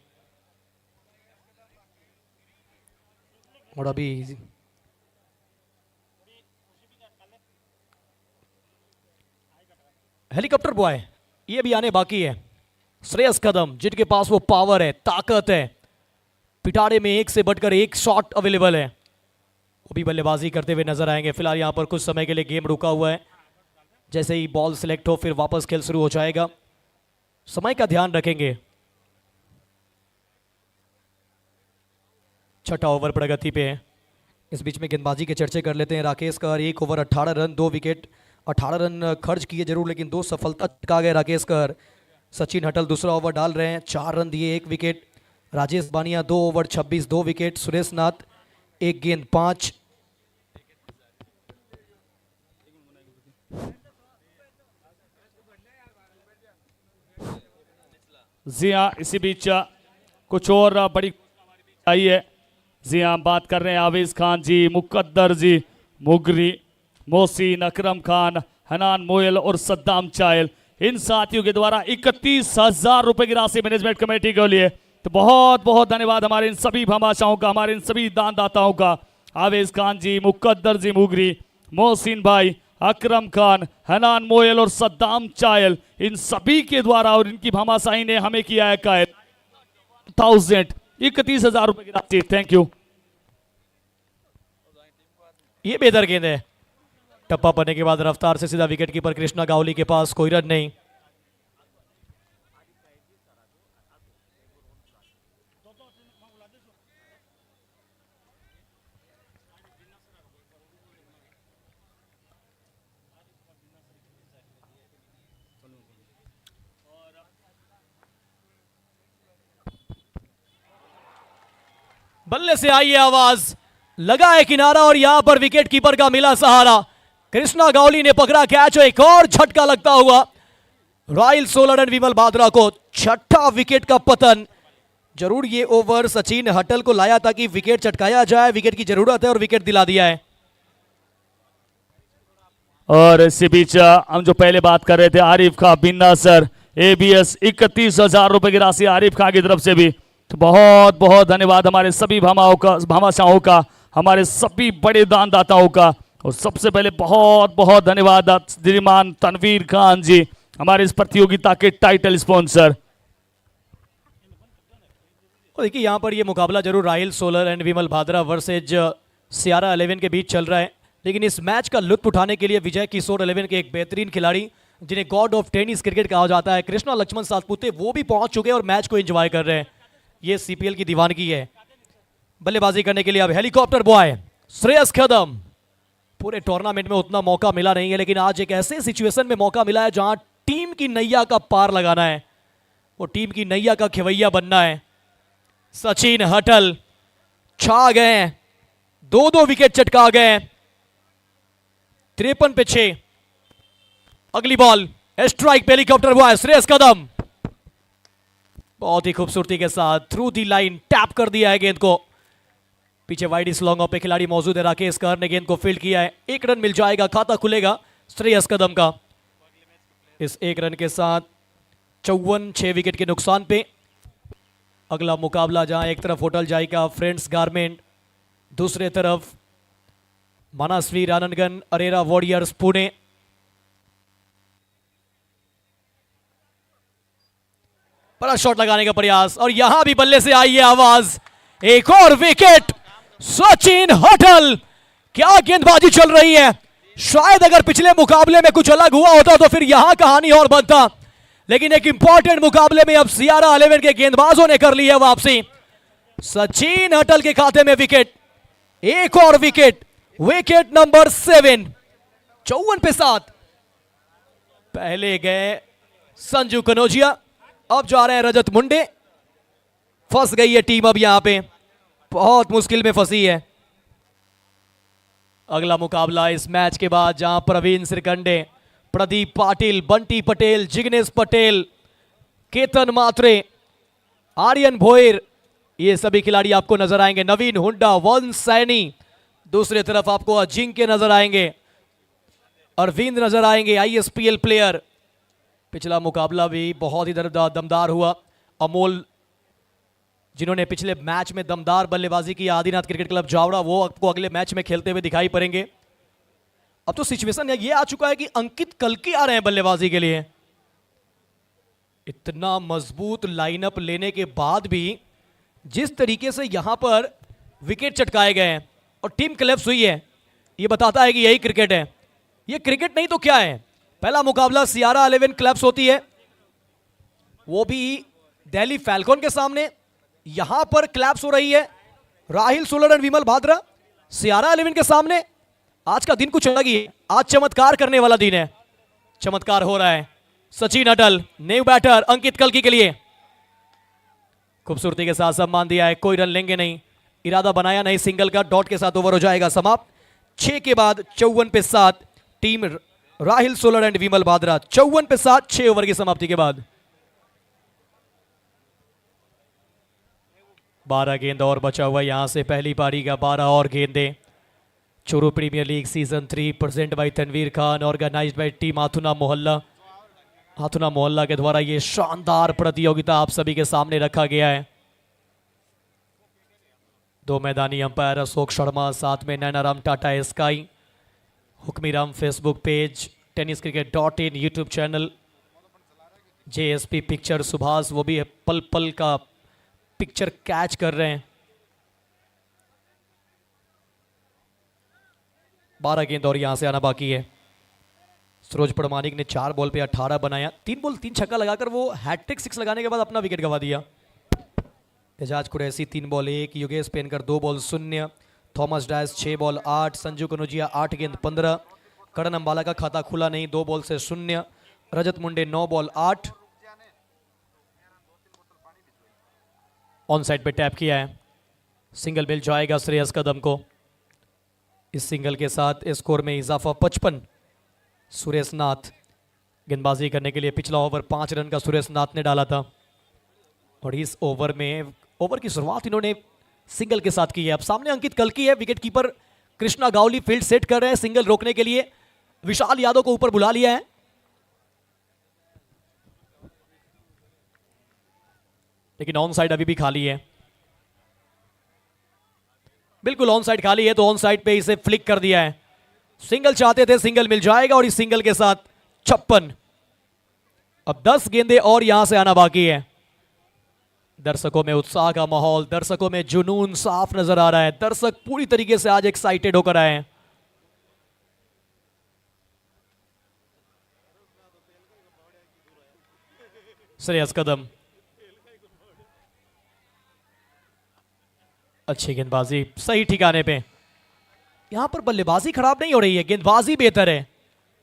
और अभी हेलीकॉप्टर बॉय ये भी आने बाकी है। श्रेयस कदम, जिनके पास वो पावर है, ताकत है, पिटारे में एक से बढ़कर एक शॉट अवेलेबल है, वो भी बल्लेबाजी करते हुए नजर आएंगे। फिलहाल यहां पर कुछ समय के लिए गेम रुका हुआ है, जैसे ही बॉल सिलेक्ट हो फिर वापस खेल शुरू हो जाएगा। समय का ध्यान रखेंगे। छठा ओवर प्रगति पे है। इस बीच में गेंदबाजी के चर्चे कर लेते हैं। राकेश कर 1 ओवर 18 रन 2 विकेट। 18 रन खर्च किए जरूर, लेकिन 2 सफलता टिका गए राकेश कर। सचिन हटल दूसरा ओवर डाल रहे हैं, 4 रन दिए 1 विकेट। राजेश बानिया 2 ओवर 26 2 विकेट। सुरेश नाथ 1 गेंद 5। जी हाँ, इसी बीच कुछ और बड़ी आई है। जी हाँ, बात कर रहे हैं आवेज खान जी, मुकद्दर जी, मुगरी, मोहसिन, अकरम खान, हनान मोयल और सद्दाम चायल, इन साथियों के द्वारा 31,000 रुपए की राशि मैनेजमेंट कमेटी के लिए। तो बहुत बहुत धन्यवाद हमारे इन सभी भामाशाहों का, हमारे इन सभी दानदाताओं का। आवेज खान जी, मुकद्दर जी मुगरी, मोहसिन भाई, अकरम खान, हनान मोयल और सद्दाम चायल, इन सभी के द्वारा और इनकी भामाशाही ने हमें किया है कायद 31,000 रुपए की राशि। Thank you. ये बेहतर गेंद है, टप्पा पड़ने के बाद रफ्तार से सीधा विकेट कीपर कृष्णा गावली के पास, कोई रन नहीं। बल्ले से आई है आवाज, लगा है किनारा और यहां पर विकेट कीपर का मिला सहारा। कृष्णा गावली ने पकड़ा कैच, एक और झटका लगता हुआ राहिल सोलर एंड विमल भाद्रा को। छठा विकेट का पतन। जरूर ये ओवर सचिन हटल को लाया ताकि विकेट चटकाया जाए, विकेट की जरूरत है और विकेट दिला दिया है। और इसी बीच हम जो पहले बात कर रहे थे, आरिफ खां बिन्ना सर ABS 31,000 रुपए की राशि आरिफ खां की तरफ से भी। तो बहुत बहुत धन्यवाद हमारे सभी भामाशाहों का, हमारे सभी बड़े दानदाताओं का। और सबसे पहले बहुत बहुत धन्यवाद श्रीमान तनवीर खान जी, हमारे इस प्रतियोगिता के टाइटल स्पॉन्सर। देखिए यहां पर ये मुकाबला जरूर Rahil solar and Vimal Bhadra versus Siyara 11 के बीच चल रहा है, लेकिन इस मैच का लुत्फ उठाने के लिए विजय किशोर 11 के एक बेहतरीन खिलाड़ी, जिन्हें गॉड ऑफ टेनिस क्रिकेट कहा जाता है, कृष्णा लक्ष्मण सातपुते, वो भी पहुंच चुके हैं और मैच को एंजॉय कर रहे हैं। ये CPL की दीवानगी है। बल्लेबाजी करने के लिए अब हेलीकॉप्टर बॉय श्रेयस कदम। पूरे टूर्नामेंट में उतना मौका मिला नहीं है, लेकिन आज एक ऐसे सिचुएशन में मौका मिला है जहां टीम की नैया का पार लगाना है, वो टीम की नैया का खिवैया बनना है। सचिन हटल छा गए हैं, 2-2 विकेट चटका गए। 53 पे 6। अगली बॉल स्ट्राइक पे हेलीकॉप्टर बॉय श्रेयस कदम, बहुत ही खूबसूरती के साथ थ्रू दी लाइन टैप कर दिया है गेंद को। पीछे वाइड इस लॉन्ग ऑफ पे खिलाड़ी मौजूद है। राकेश कर ने गेंद को फील्ड किया है, 1 रन मिल जाएगा, खाता खुलेगा श्रेयस कदम का। इस 1 रन के साथ 54, 6 विकेट के नुकसान पे अगला मुकाबला, जहां एक तरफ होटल जायका फ्रेंड्स गारमेंट, दूसरे तरफ मनस्वी राननगन अरेरा वॉरियर्स पुणे। बड़ा शॉट लगाने का प्रयास और यहां भी बल्ले से आई है आवाज, एक और विकेट सचिन होटल। क्या गेंदबाजी चल रही है। शायद अगर पिछले मुकाबले में कुछ अलग हुआ होता तो फिर यहां कहानी और बनता, लेकिन एक इंपॉर्टेंट मुकाबले में अब सियारा 11 के गेंदबाजों ने कर ली है वापसी। सचिन होटल के खाते में विकेट, एक और विकेट, विकेट नंबर 7, 54 पे 7। पहले गए संजू कनौजिया, अब जा रहे हैं रजत मुंडे। फंस गई है टीम अब यहां पे, बहुत मुश्किल में फंसी है। अगला मुकाबला इस मैच के बाद, जहां प्रवीण श्रीखंडे, प्रदीप पाटिल, बंटी पटेल, जिग्नेश पटेल, केतन मात्रे, आर्यन भोयर, ये सभी खिलाड़ी आपको नजर आएंगे। नवीन हुड्डा, वंश सैनी, दूसरी तरफ आपको अजिंक्य नजर आएंगे, अरविंद नजर आएंगे, ISPL प्लेयर। पिछला मुकाबला भी बहुत ही दमदार हुआ। अमोल, जिन्होंने पिछले मैच में दमदार बल्लेबाजी की, आदिनाथ क्रिकेट क्लब जावड़ा, वो आपको अगले मैच में खेलते हुए दिखाई पड़ेंगे। अब तो सिचुएशन ये आ चुका है कि अंकित कल्की आ रहे हैं बल्लेबाजी के लिए। इतना मजबूत लाइनअप लेने के बाद भी जिस तरीके से यहां पर विकेट चटकाए गए हैं और टीम क्लैप्स हुई है, ये बताता है कि यही क्रिकेट है। ये क्रिकेट नहीं तो क्या है। पहला मुकाबला सियारा 11 क्लैप्स होती है, वो भी दिल्ली फैल्कॉन के सामने। यहां पर क्लैप्स हो रही है राहिल सोलर एंड विमल भाद्रा सियारा 11 के सामने। आज का दिन कुछ अलग ही है, आज चमत्कार करने वाला दिन है। चमत्कार हो रहा है। सचिन होटल, न्यू बैटर अंकित कल्की के लिए खूबसूरती के साथ सम्मान दिया है। कोई रन लेंगे नहीं, इरादा बनाया नहीं, सिंगल का डॉट के साथ ओवर हो जाएगा समाप्त। 6 के बाद 54 पे 7, team Rahil solar and Vimal Bhadra 54 पे 7, 6 ओवर की समाप्ति के बाद। 12 गेंद और बचा हुआ यहां से पहली पारी का 12 और गेंदें। Choru premier league season 3 present by Tanveer Khan, organised by team Hathuna Mohalla. Hathuna मोहल्ला के द्वारा ये शानदार प्रतियोगिता आप सभी के सामने रखा गया है। 2 मैदानी अंपायर अशोक शर्मा, साथ में Nainaram Tata sky, Hukmiram Facebook page, tenniscricket.in YouTube channel, JSP picture Subhash, वो भी पल पल का पिक्चर कैच कर रहे हैं। 12 गेंद और यहां से आना बाकी है। सरोज प्रमाणिक ने 4 बॉल पे 18 बनाया, 3 बॉल 3 छक्का लगाकर वो हैट्रिक 6 लगाने के बाद अपना विकेट गंवा दिया। Ejaz Qureshi 3 ball 1, Yogesh Penkar 2 ball 0, Thomas Dias 6 ball 8, Sanju Kanaujia 8 गेंद 15, करण अंबाला का खाता खुला नहीं, 2 बॉल से 0, रजत मुंडे 9 बॉल 8। ऑन साइड पे टैप किया है, सिंगल मिल जाएगा श्रेयस कदम को। इस सिंगल के साथ स्कोर में इजाफा 55। सुरेश नाथ गेंदबाजी करने के लिए, पिछला ओवर 5 रन का सुरेश नाथ ने डाला था और इस ओवर में ओवर की शुरुआत इन्होंने सिंगल के साथ की है। अब सामने अंकित कल्की है, wicket keeper Krishna Gawali field set कर रहे हैं सिंगल रोकने के लिए। विशाल यादव को ऊपर बुला लिया है। लेकिन ऑन साइड अभी भी खाली है, बिल्कुल ऑन साइड खाली है, तो ऑन साइड पे इसे फ्लिक कर दिया है। सिंगल चाहते थे, सिंगल मिल जाएगा और इस सिंगल के साथ 56। अब 10 गेंदें और यहां से आना बाकी है। दर्शकों में उत्साह का माहौल, दर्शकों में जुनून साफ नजर आ रहा है। दर्शक पूरी तरीके से आज एक्साइटेड होकर आए हैं। श्रेयस कदम, अच्छी गेंदबाजी सही ठिकाने पे। यहां पर बल्लेबाजी खराब नहीं हो रही है, गेंदबाजी बेहतर है,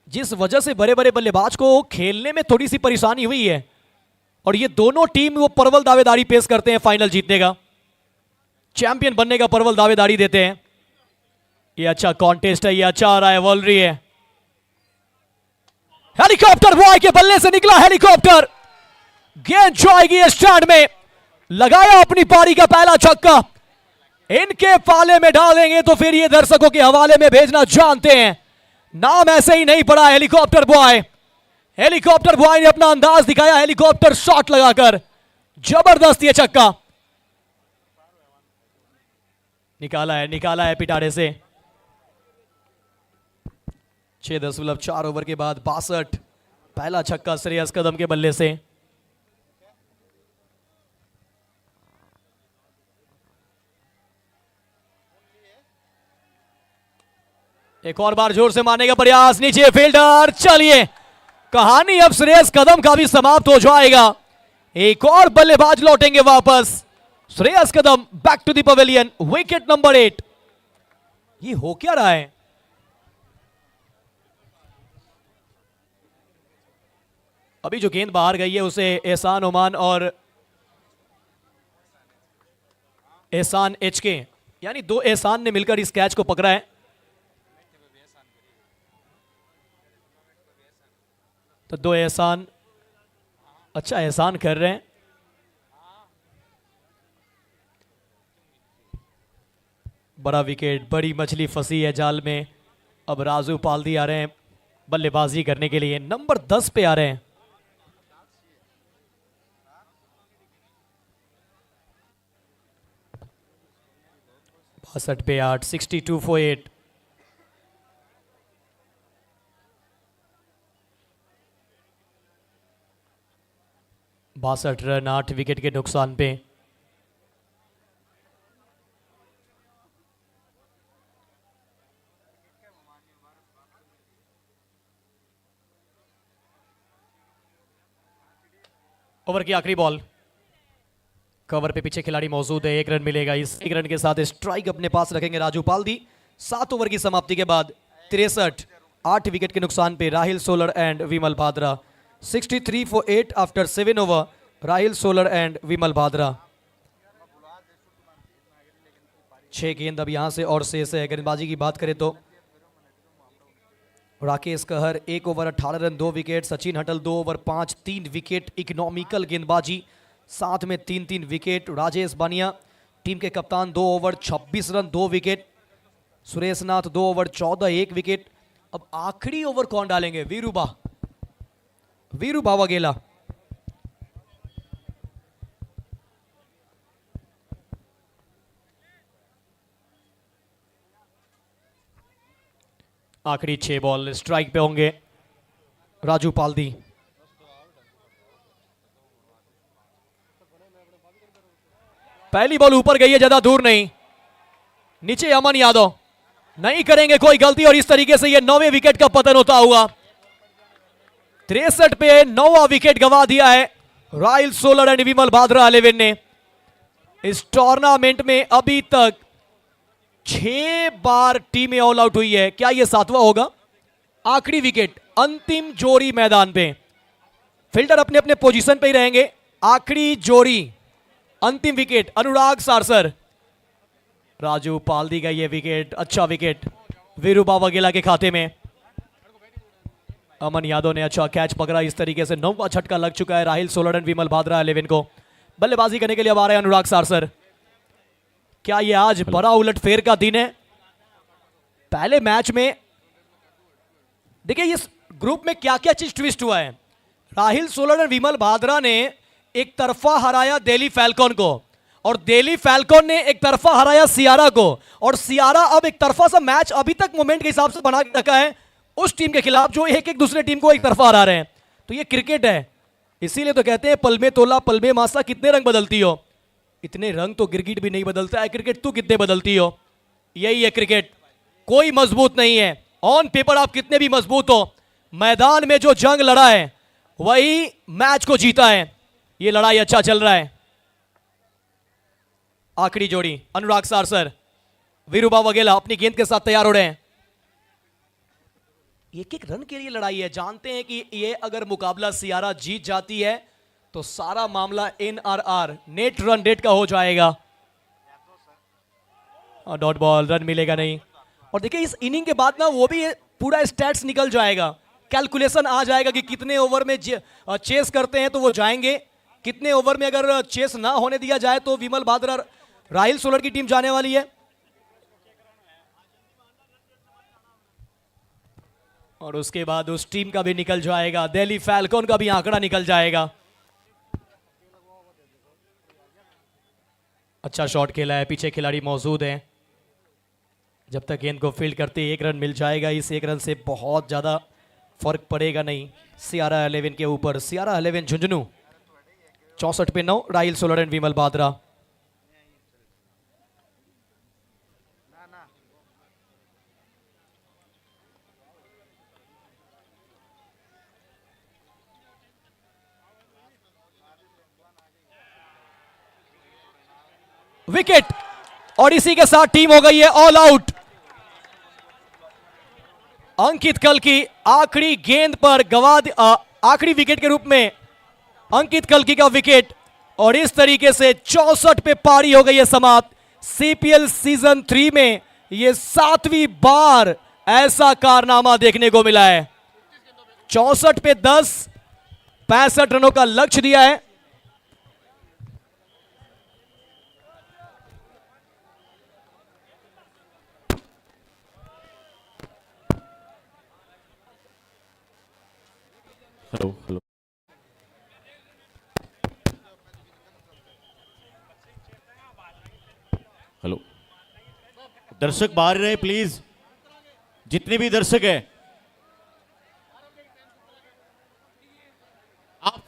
जिस वजह से बड़े बड़े बल्लेबाज को खेलने में थोड़ी सी परेशानी हुई है। और ये दोनों टीम वो परवल दावेदारी पेश करते हैं फाइनल जीतने का, चैंपियन बनने का परवल दावेदारी देते हैं। ये अच्छा कॉन्टेस्ट है, ये अच्छा आ रहा है, वॉलरी है। हेलीकॉप्टर बॉय के बल्ले से निकला हेलीकॉप्टर, गेंद जाएगी स्टैंड में, लगाया अपनी पारी का पहला छक्का। इनके पाले में डालेंगे तो फिर ये दर्शकों के हवाले में भेजना जानते हैं। नाम ऐसे ही नहीं पड़ा, हेलीकॉप्टर बॉय। हेलीकॉप्टर बॉय ने अपना अंदाज दिखाया, हेलीकॉप्टर शॉट लगाकर जबरदस्त ये छक्का निकाला है पिटारे से। 6.4 ओवर के बाद 62, पहला छक्का श्रेयस कदम के बल्ले से। एक और बार जोर से मारने का प्रयास, नीचे फील्डर। चलिए, कहानी अब श्रेयस कदम का भी समाप्त हो जाएगा। एक और बल्लेबाज लौटेंगे वापस। Shreyas Kadam back to the pavilion, wicket number 8। ये हो क्या रहा है? अभी जो गेंद बाहर गई है उसे एहसान ओमान और एहसान एचके, यानी 2 एहसान ने मिलकर इस कैच को पकड़ा है। तो 2 एहसान, अच्छा एहसान कर रहे हैं। बड़ा विकेट, बड़ी मछली फंसी है जाल में। अब राजू पालदी आ रहे हैं बल्लेबाजी करने के लिए, नंबर 10 पे आ रहे हैं। बासठ पे 8, 62 for 8। बासठ रन 8 विकेट के नुकसान पे। ओवर की आखिरी बॉल, कवर पे पीछे खिलाड़ी मौजूद है। 1 रन मिलेगा। इस 1 रन के साथ स्ट्राइक अपने पास रखेंगे राजू पालदी। 7 ओवर की समाप्ति के बाद 63, 8 विकेट के नुकसान पे Rahil solar and Vimal Bhadra. 63 for 8 after 7 over, Rahil solar and Vimal Bhadra. 6 गेंद अब यहां से और शेष है। गेंदबाजी की बात करें तो राकेश कहर 1 ओवर 18 रन 2 विकेट, सचिन हटल 2 ओवर 5 3 विकेट। इकोनॉमिकल गेंदबाजी, साथ में 3-3 विकेट। राजेश बानिया टीम के कप्तान 2 ओवर 26 रन 2 विकेट। सुरेश नाथ 2 ओवर 14 1 विकेट। अब आखिरी ओवर कौन डालेंगे? वीरूबा वाघेला। आखिरी 6 बॉल स्ट्राइक पे होंगे राजू पालदी। पहली बॉल ऊपर गई है, ज्यादा दूर नहीं। नीचे अमन यादव नहीं करेंगे कोई गलती और इस तरीके से ये 9वें विकेट का पतन होता हुआ। 63 पे 9वां विकेट गंवा दिया है राहिल सोलर एंड विमल भाद्रा 11 ने। इस टूर्नामेंट में अभी तक 6 बार टीमें ऑल आउट हुई है। क्या यह 7वां होगा? आखिरी विकेट अंतिम जोड़ी मैदान पे, फील्डर अपने अपने पोजीशन पे ही रहेंगे। आखिरी जोड़ी अंतिम विकेट अनुराग सारसर। राजू पालदी का ये विकेट, अच्छा विकेट वीरूबा वाघेला के खाते में। अमन यादव ने अच्छा कैच पकड़ा। इस तरीके से 9वां झटका लग चुका है राहिल सोलर एंड विमल भाद्रा 11 को। बल्लेबाजी करने के लिए अब आ रहे हैं अनुराग सारसर। क्या ये आज बड़ा उलटफेर का दिन है? पहले मैच में देखिए इस ग्रुप में क्या क्या चीज ट्विस्ट हुआ है। राहिल सोलर एंड विमल भाद्रा ने एक तरफा हराया दिल्ली फैल्कॉन को, और दिल्ली फैल्कॉन ने एक तरफा हराया सियारा को, और सियारा अब एक तरफा सा मैच अभी तक मोमेंट के हिसाब से बना के रखा है उस टीम के खिलाफ जो एक एक दूसरे टीम को एक तरफा हरा रहे हैं। तो ये क्रिकेट है, इसीलिए तो कहते हैं पल में तोला पल में मासा। कितने रंग बदलती हो? इतने रंग तो गिरगिट भी नहीं बदलता है। क्रिकेट तू कितने बदलती हो? यही है क्रिकेट। कोई मजबूत नहीं है। ऑन पेपर आप कितने भी मजबूत हो, मैदान में जो जंग लड़ा है वही मैच को जीता है। ये लड़ाई अच्छा चल रहा है। आखिरी जोड़ी अनुराग सारसर, वीरूबा वाघेला अपनी गेंद के साथ तैयार हो रहे हैं। एक एक रन के लिए लड़ाई है। जानते हैं कि ये अगर मुकाबला सियारा जीत जाती है तो सारा मामला एनआरआर नेट रन रेट का हो जाएगा। डॉट बॉल, रन मिलेगा नहीं। और देखिए इस इनिंग के बाद ना वो भी पूरा स्टैट्स निकल जाएगा, कैलकुलेशन आ जाएगा कि कितने ओवर में चेस करते हैं तो वो जाएंगे, कितने ओवर में अगर चेस ना होने दिया जाए तो विमल भाद्रा राहिल सोलर की टीम जाने वाली है और उसके बाद उस टीम का भी निकल जाएगा, दिल्ली फैल्कन का भी आंकड़ा निकल जाएगा। अच्छा शॉट खेला है, पीछे खिलाड़ी मौजूद हैं। जब तक गेंद को फील्ड करते 1 रन मिल जाएगा, इस 1 रन से बहुत ज्यादा फर्क पड़ेगा नहीं सियारा 11 के ऊपर। सियारा 11 झुंझुनू 64 पे 9, Rahil solar and Vimal Batra. Wicket और इसी के साथ टीम हो गई है ऑल आउट। अंकित कल्की आखिरी गेंद पर आखिरी विकेट के रूप में अंकित कल्की का विकेट और इस तरीके से 64 पे पारी हो गई है समाप्त। सीपीएल सीजन 3 में यह 7वीं बार ऐसा कारनामा देखने को मिला है। 64 पे 10, 65 रनों का लक्ष्य दिया है। हेलो हेलो हेलो, दर्शक बाहर रहे प्लीज, जितने भी दर्शक हैं आप।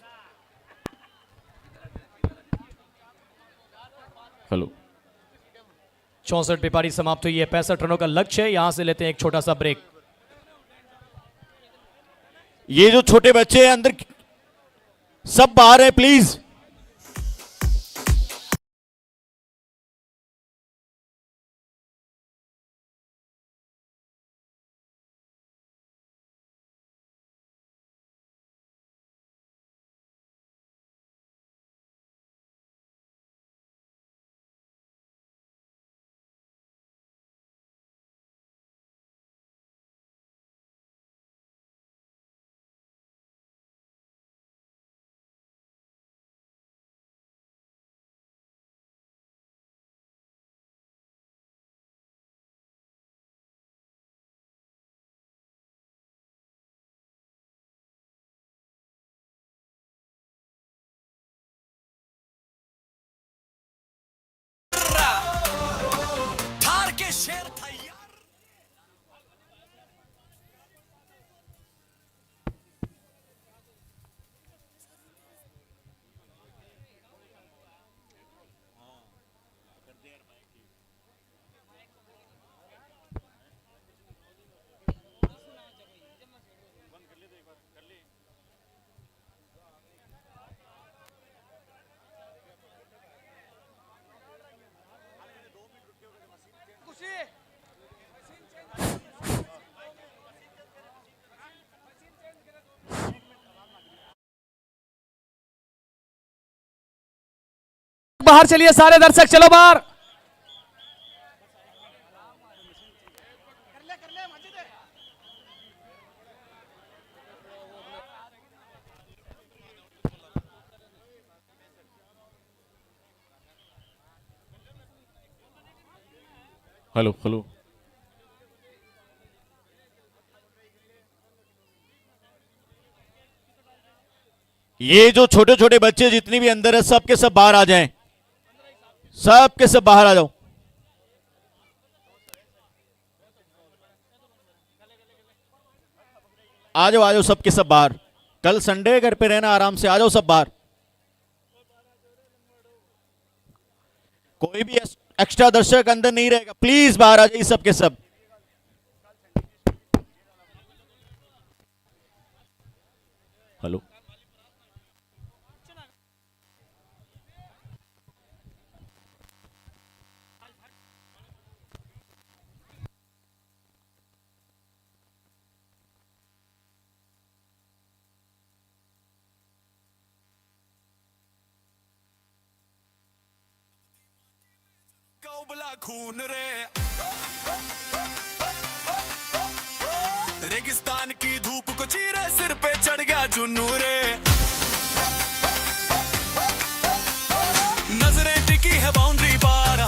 हेलो, 64 पे पारी समाप्त हुई है, 65 रनों का लक्ष्य है। यहां से लेते हैं एक छोटा सा ब्रेक। ये जो छोटे बच्चे हैं अंदर सब बाहर है प्लीज। बाहर चलिए सारे दर्शक, चलो बाहर। हेलो हेलो, ये जो छोटे छोटे बच्चे जितने भी अंदर है सब के सब बाहर आ जाएं, सब के सब बाहर आ जाओ। आ जाओ आ जाओ, सब के सब बाहर। कल संडे है, घर पे रहना आराम से, आ जाओ सब बाहर। कोई भी एक्स्ट्रा दर्शक अंदर नहीं रहेगा, प्लीज बाहर आ जाइए सब के सब। हेलो, उबला खून रे, रेगिस्तान की धूप को चीरे सिर पे चढ़ गया जुनू रे। नजरें टिकी है बाउंड्री पार,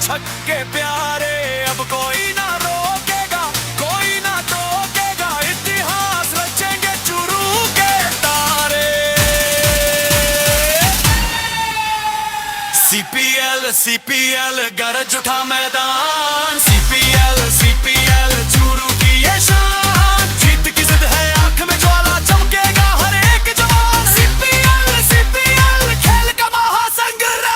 छक्के प्यारे, अब कोई ना रोकेगा, कोई ना टोकेगा, इतिहास रचेंगे चुरू के तारे। सीपीएल सीपीएल गरज उठा मैदान, सीपीएल सीपीएल चुरू की ये शान, जीत की जिद है आंख में ज्वाला, चमकेगा हर एक जवान। सीपीएल सीपीएल खेल का महासंग्राम।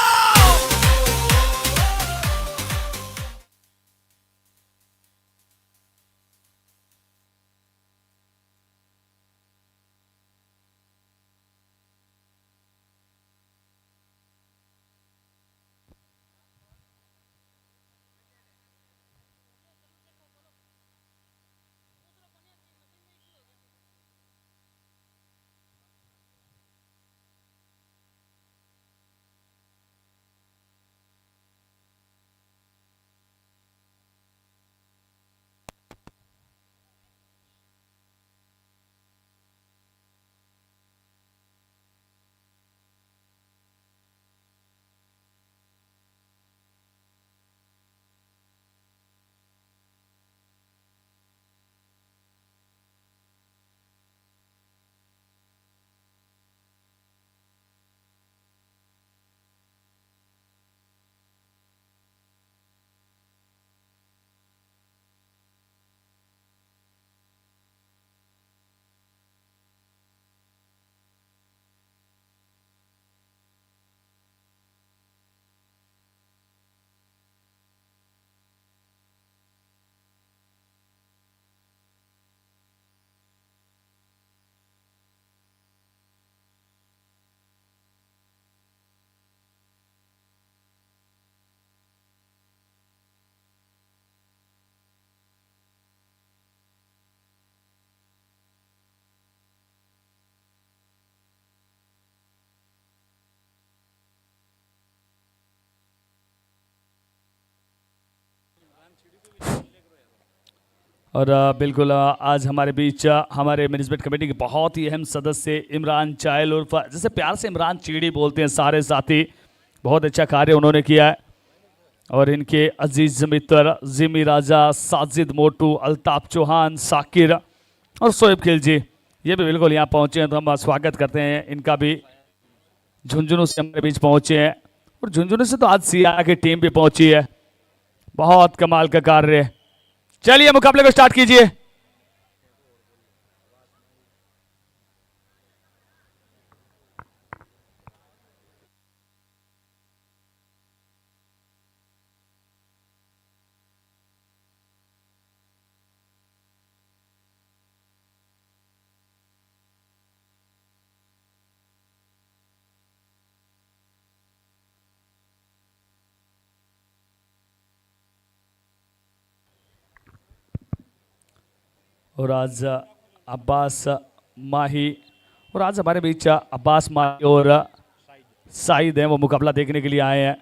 और बिल्कुल आज हमारे बीच हमारे मैनेजमेंट कमेटी के बहुत ही अहम सदस्य इमरान चायल उर्फ जैसे प्यार से इमरान चीड़ी बोलते हैं सारे साथी, बहुत अच्छा कार्य उन्होंने किया है। और इनके अजीज मित्र जिमी राजा, साजिद मोटू, अल्ताफ चौहान, साकिर और शोएब खिलजी ये भी बिल्कुल यहाँ पहुँचे हैं, तो हम स्वागत करते हैं इनका भी। झुंझुनू से हमारे बीच पहुँचे हैं और झुंझुनू से तो आज सिया की टीम भी पहुँची है। बहुत कमाल का कार्य। चलिए मुकाबले को स्टार्ट कीजिए। और आज अब्बास माही और आज हमारे बीच अब्बास माही और साइद हैं, वो मुकाबला देखने के लिए आए हैं।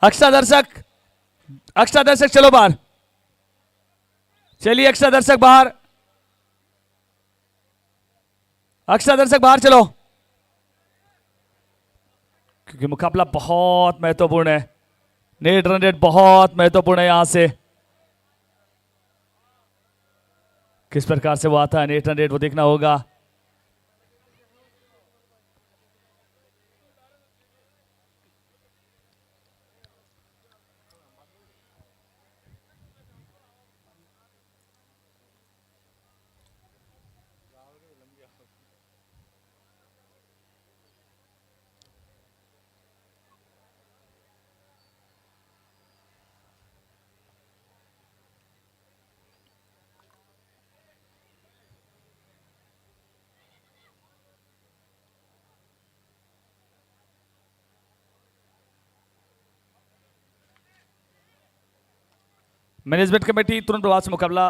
एक्स्ट्रा दर्शक, एक्स्ट्रा दर्शक चलो बाहर, चलिए एक्स्ट्रा दर्शक बाहर, एक्स्ट्रा दर्शक बाहर चलो, क्योंकि मुकाबला बहुत महत्वपूर्ण है। नेट रन रेट बहुत महत्वपूर्ण है यहां से, किस प्रकार से वो आता है नेट रन रेट वो देखना होगा। मैनेजमेंट कमेटी तुरंत प्रभाव से मुकाबला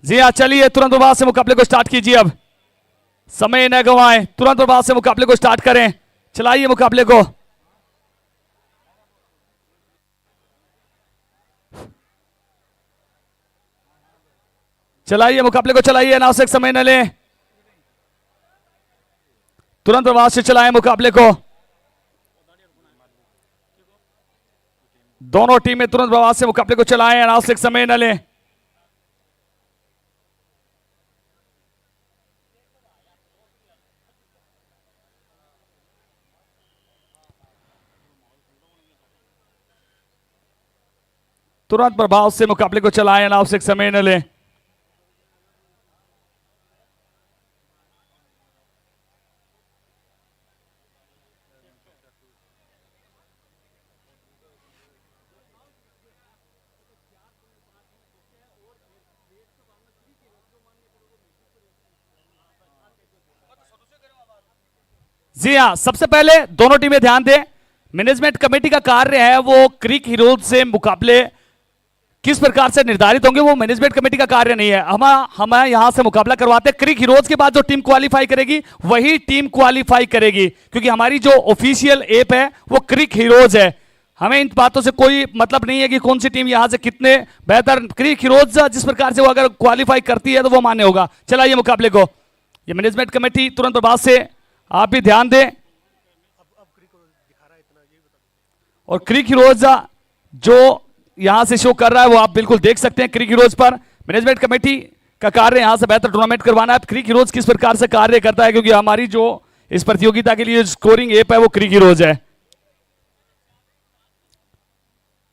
जी हाँ, चलिए तुरंत प्रभाव से मुकाबले को स्टार्ट कीजिए। अब समय न गंवाएं, तुरंत प्रभाव से मुकाबले को स्टार्ट करें। चलाइए मुकाबले को। चलाइए मुकाबले को, चलाइए, अनावश्यक समय न लें, तुरंत प्रभाव से चलाएं मुकाबले को। दोनों टीमें तुरंत प्रभाव से मुकाबले को चलाएं, अनावश्यक समय न लें। तुरंत प्रभाव से मुकाबले को चलाएं, अनावश्यक समय न लें। जी हां, सबसे पहले दोनों टीमें ध्यान दें, मैनेजमेंट कमेटी का कार्य है वो क्रिक हीरोज से मुकाबले किस प्रकार से निर्धारित होंगे, वो मैनेजमेंट कमेटी का कार्य नहीं है। हम यहां से मुकाबला करवाते हैं। क्रिक हीरोज के बाद जो टीम क्वालिफाई करेगी वही टीम क्वालिफाई करेगी, क्योंकि हमारी जो ऑफिशियल ऐप है वो क्रिक हीरोज है। हमें इन बातों से कोई मतलब नहीं है कि कौन सी टीम यहां से कितने बेहतर। क्रिक हीरोज जिस प्रकार से वो अगर क्वालिफाई करती है तो वो मान्य होगा। चलाइए मुकाबले को, ये मैनेजमेंट कमेटी तुरंत प्रभाव से, आप भी ध्यान दें। और क्रिक हीरोज जो यहां से शो कर रहा है वो आप बिल्कुल देख सकते हैं। क्रिक हीरोज पर मैनेजमेंट कमेटी का कार्य यहां से बेहतर टूर्नामेंट करवाना है। क्रिक हीरोज किस प्रकार से कार्य करता है, क्योंकि हमारी जो इस प्रतियोगिता के लिए स्कोरिंग ऐप है वो क्रिक हीरोज है।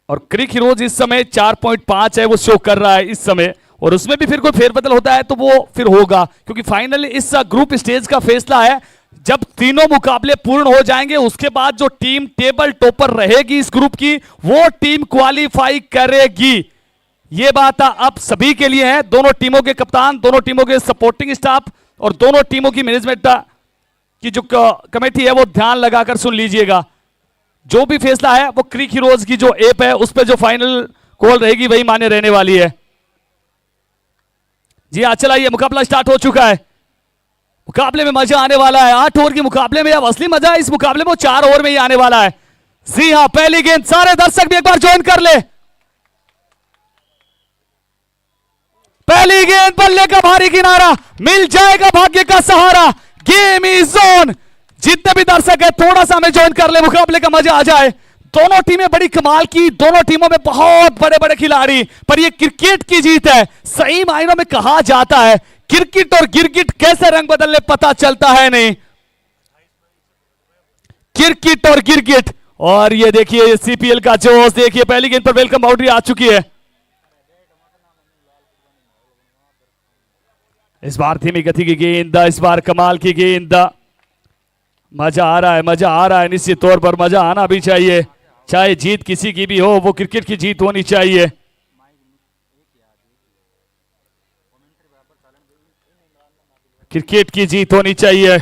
और क्रिक हीरोज इस समय 4.5 है वो शो कर रहा है इस समय, और उसमें भी फिर कोई फेरबदल होता है तो वो फिर होगा, क्योंकि फाइनली इस ग्रुप स्टेज का फैसला है। जब तीनों मुकाबले पूर्ण हो जाएंगे उसके बाद जो टीम टेबल टॉपर रहेगी इस ग्रुप की वो टीम क्वालिफाई करेगी। ये बात अब सभी के लिए है, दोनों टीमों के कप्तान, दोनों टीमों के सपोर्टिंग स्टाफ और दोनों टीमों की मैनेजमेंट की जो कमेटी है वो ध्यान लगाकर सुन लीजिएगा। जो भी फैसला है वो क्रिक हीरोज की जो ऐप है उस पर जो फाइनल कॉल रहेगी वही मान्य रहने वाली है। जी हाँ, चलाइए, मुकाबला स्टार्ट हो चुका है। मुकाबले में मजा आने वाला है। 8 ओवर के मुकाबले में अब असली मजा इस मुकाबले में 4 ओवर में ही आने वाला है। जी हां, पहली गेंद, सारे दर्शक भी एक बार ज्वाइन कर ले। पहली गेंद, बल्ले का भारी किनारा, मिल जाएगा भाग्य का सहारा। Game is on. जितने भी दर्शक है थोड़ा सा हमें ज्वाइन कर ले, मुकाबले का मजा आ जाए। दोनों टीमें बड़ी कमाल की, दोनों टीमों में बहुत बड़े बड़े खिलाड़ी, पर यह क्रिकेट की जीत है। सही मायनों में कहा जाता है क्रिकेट और गिरगिट कैसे रंग बदलने पता चलता है नहीं। क्रिकेट और गिरगिट, और ये देखिए सीपीएल का जोश देखिए। पहली गेंद पर वेलकम बाउंड्री आ चुकी है। इस बार धीमी गति की गेंद, इस बार कमाल की गेंद। मजा आ रहा है, मजा आ रहा है, निश्चित तौर पर मजा आना भी चाहिए। चाहे जीत किसी की भी हो वो क्रिकेट की जीत होनी चाहिए। क्रिकेट की जीत होनी चाहिए।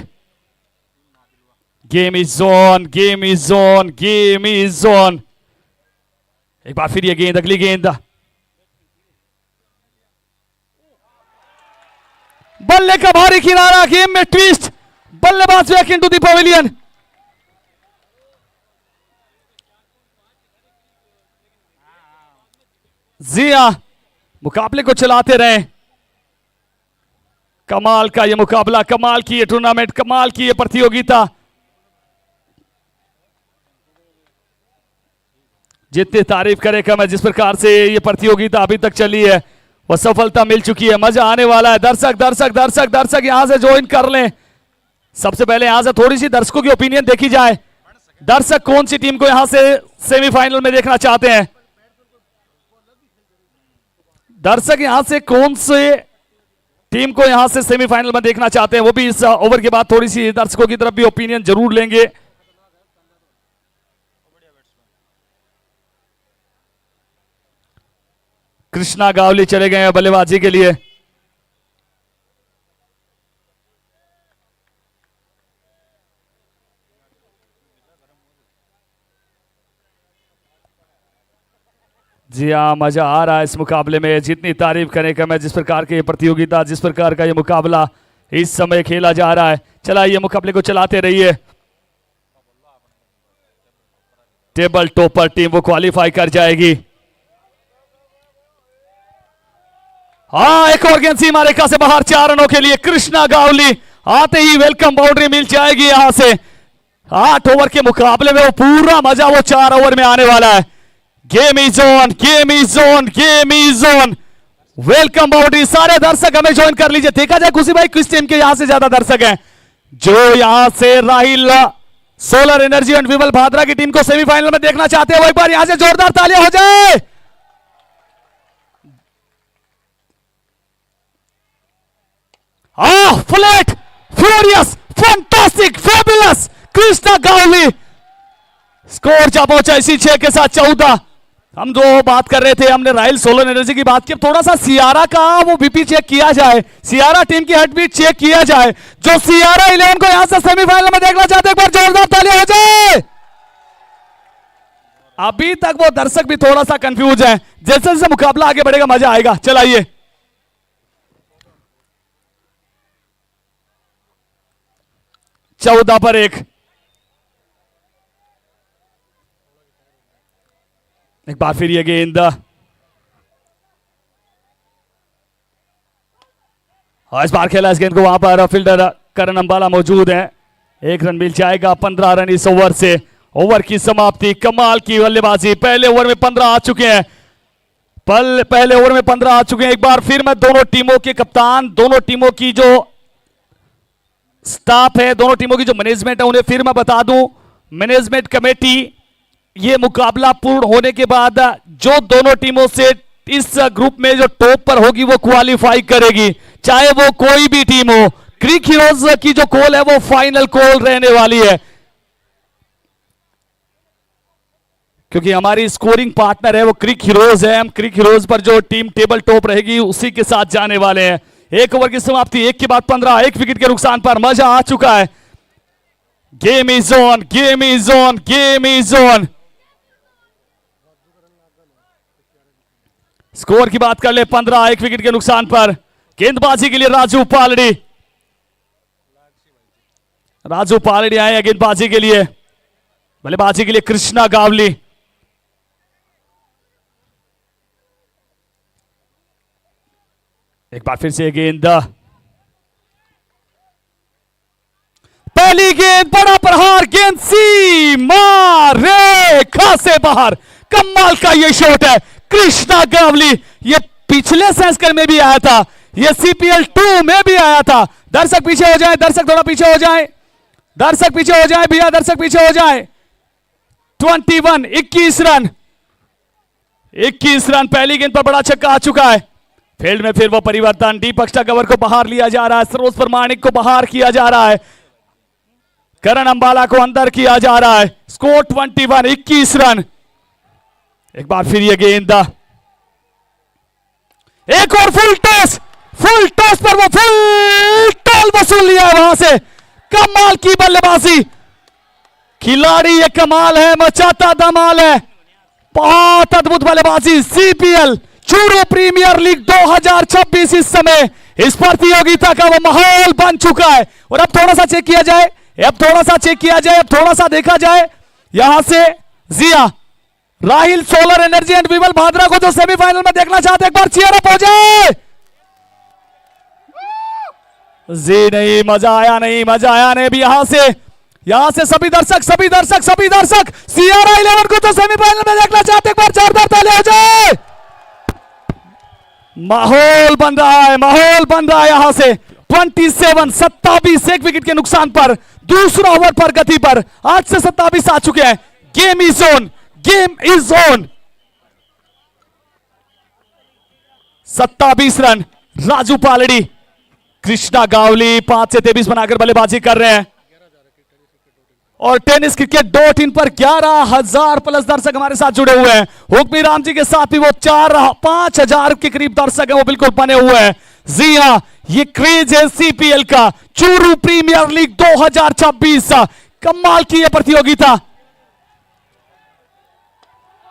Game is on, game is on, game is on. एक बार फिर ये गेंद, अगली गेंद, बल्ले का भारी किनारा, गेम में ट्विस्ट, बल्लेबाज बैक इनटू द पवेलियन। जी हां, मुकाबले को चलाते रहें। कमाल का ये मुकाबला, कमाल की ये टूर्नामेंट, कमाल की ये प्रतियोगिता। जितनी तारीफ करे कम है। जिस प्रकार से ये प्रतियोगिता अभी तक चली है वो सफलता मिल चुकी है। मजा आने वाला है। दर्शक दर्शक दर्शक दर्शक यहां से ज्वाइन कर लें। सबसे पहले यहां से थोड़ी सी दर्शकों की ओपिनियन देखी जाए। दर्शक कौन सी टीम को यहां से सेमीफाइनल में देखना चाहते हैं? दर्शक यहां से कौन से टीम को यहां से सेमीफाइनल में देखना चाहते हैं? वो भी इस ओवर के बाद थोड़ी सी दर्शकों की तरफ भी ओपिनियन जरूर लेंगे। कृष्णा गावली चले गए हैं बल्लेबाजी के लिए। जी हाँ, मजा आ रहा है इस मुकाबले में, जितनी तारीफ करें कम है। जिस प्रकार की ये प्रतियोगिता, जिस प्रकार का ये मुकाबला इस समय खेला जा रहा है, चला ये मुकाबले को चलाते रहिए। टेबल टॉपर टीम वो क्वालिफाई कर जाएगी। हाँ, एक और गेंद सीमा रेखा से बाहर 4 रनों के लिए कृष्णा गावली। आते ही वेलकम बाउंड्री मिल जाएगी यहां से। 8 ओवर के मुकाबले में वो पूरा मजा वो 4 ओवर में आने वाला है। Game is on, game is on, game is on. Welcome boundary, सारे दर्शक हमें ज्वाइन कर लीजिए। देखा जाए खुशी भाई किस टीम के यहां से ज्यादा दर्शक हैं। जो यहां से Rahil solar energy and Vimal Bhadra की टीम को सेमीफाइनल में देखना चाहते हैं, वो एक बार यहां से जोरदार तालियां हो जाए। Flat, glorious, fantastic, fabulous, Krishna Gawli. Score जा पहुंचा इसी 6 के साथ 14। हम जो बात कर रहे थे, हमने राइल सोलर एनर्जी की बात की। थोड़ा सा सियारा का वो बीपी चेक किया जाए, सियारा टीम की हार्ट बीट चेक किया जाए। जो सियारा 11 को यहां से सेमीफाइनल में देखना चाहते हैं, एक बार जोरदार तालियां हो जाए। अभी तक वो दर्शक भी थोड़ा सा कंफ्यूज है। जैसे जैसे मुकाबला आगे बढ़ेगा मजा आएगा। चलाइए, चौदह पर 1। एक बार फिर ये गेंद, इस बार खेला इस गेंद को, वहां पर फील्डर करण अंबाला मौजूद है। 1 रन मिल जाएगा। 15 रन इस ओवर से। ओवर की समाप्ति। कमाल की बल्लेबाजी। पहले ओवर में 15 आ चुके हैं। पहले ओवर में 15 आ चुके हैं। एक बार फिर मैं दोनों टीमों के कप्तान, दोनों टीमों की जो स्टाफ है, दोनों टीमों की जो मैनेजमेंट है, उन्हें फिर मैं बता दूं। मैनेजमेंट कमेटी ये मुकाबला पूर्ण होने के बाद जो दोनों टीमों से इस ग्रुप में जो टॉप पर होगी वो क्वालिफाई करेगी, चाहे वो कोई भी टीम हो। क्रिक हीरोज की जो कॉल है वो फाइनल कॉल रहने वाली है, क्योंकि हमारी स्कोरिंग पार्टनर है वो क्रिक हीरोज है। हम क्रिक हीरोज पर जो टीम टेबल टॉप रहेगी उसी के साथ जाने वाले हैं। 1 ओवर की समाप्ति। 1 के बाद 15, 1 विकेट के नुकसान पर। मजा आ चुका है। Game is on, game is on, game is on. Score की बात कर ले। 15, 1 विकेट के नुकसान पर। गेंदबाजी के लिए राजू पालड़ी, राजू पालड़ी आए हैं गेंदबाजी के लिए। बल्लेबाजी के लिए कृष्णा गावली। एक बार फिर से गेंद, पहली गेंद, बड़ा प्रहार, गेंद सीमा रेखा से बाहर। कमाल का ये शॉट है कृष्णा गावली। ये पिछले सेंस्कर में भी आया था, ये CPL 2 में भी आया था। दर्शक पीछे हो जाए, दर्शक थोड़ा पीछे हो जाए, दर्शक पीछे हो जाए भैया, दर्शक पीछे हो जाए। 21, 21 रन, 21 रन। पहली गेंद पर बड़ा छक्का आ चुका है। फील्ड में फिर वो परिवर्तन। दीपक स्टगवर को बाहर लिया जा रहा है, सरोज प्रमाणिक को बाहर किया जा रहा है, करण अंबाला को अंदर किया जा रहा है। Score 21, 21 run. एक बार फिर ये गेंद, एक और फुल टॉस, फुल टॉस पर वो फुल टॉल वसूल लिया है वहां से। कमाल की बल्लेबाजी, खिलाड़ी ये कमाल है, मचाता धमाल है। बहुत अद्भुत बल्लेबाजी। CPL चूरू प्रीमियर लीग 2026 इस समय इस प्रतियोगिता का वो माहौल बन चुका है। और अब थोड़ा सा चेक किया जाए, अब थोड़ा सा चेक किया जाए, अब थोड़ा सा देखा जाए। यहां से जिया, Rahil solar energy and Vimal Bhadra को जो सेमीफाइनल में देखना चाहते हैं, एक बार चीयर अप हो जाए। जी नहीं, मजा आया नहीं, मजा आया नहीं। अभी यहां से सभी दर्शक CR 11 को तो सेमीफाइनल में देखना चाहते हैं, एक बार जोरदार ताली हो जाए। माहौल बन रहा है, माहौल बन रहा है। यहां से 27, 27, 1 विकेट के नुकसान पर। दूसरा ओवर पर गति पर 8 से 27 आ चुके हैं। Game is on, game is on. 27 run. Raju Paldi, Krishna Gawali 5 से 23 बनाकर बल्लेबाजी कर रहे हैं। और टेनिस क्रिकेट .in पर 11,000 प्लस दर्शक हमारे साथ जुड़े हुए हैं। हुक्मी राम जी के साथ भी वो 4-5 के करीब दर्शक हैं, वो बिल्कुल बने हुए हैं। जी हां, ये क्रेज है CPL का, चूरू प्रीमियर लीग 2026। कमाल की ये प्रतियोगिता।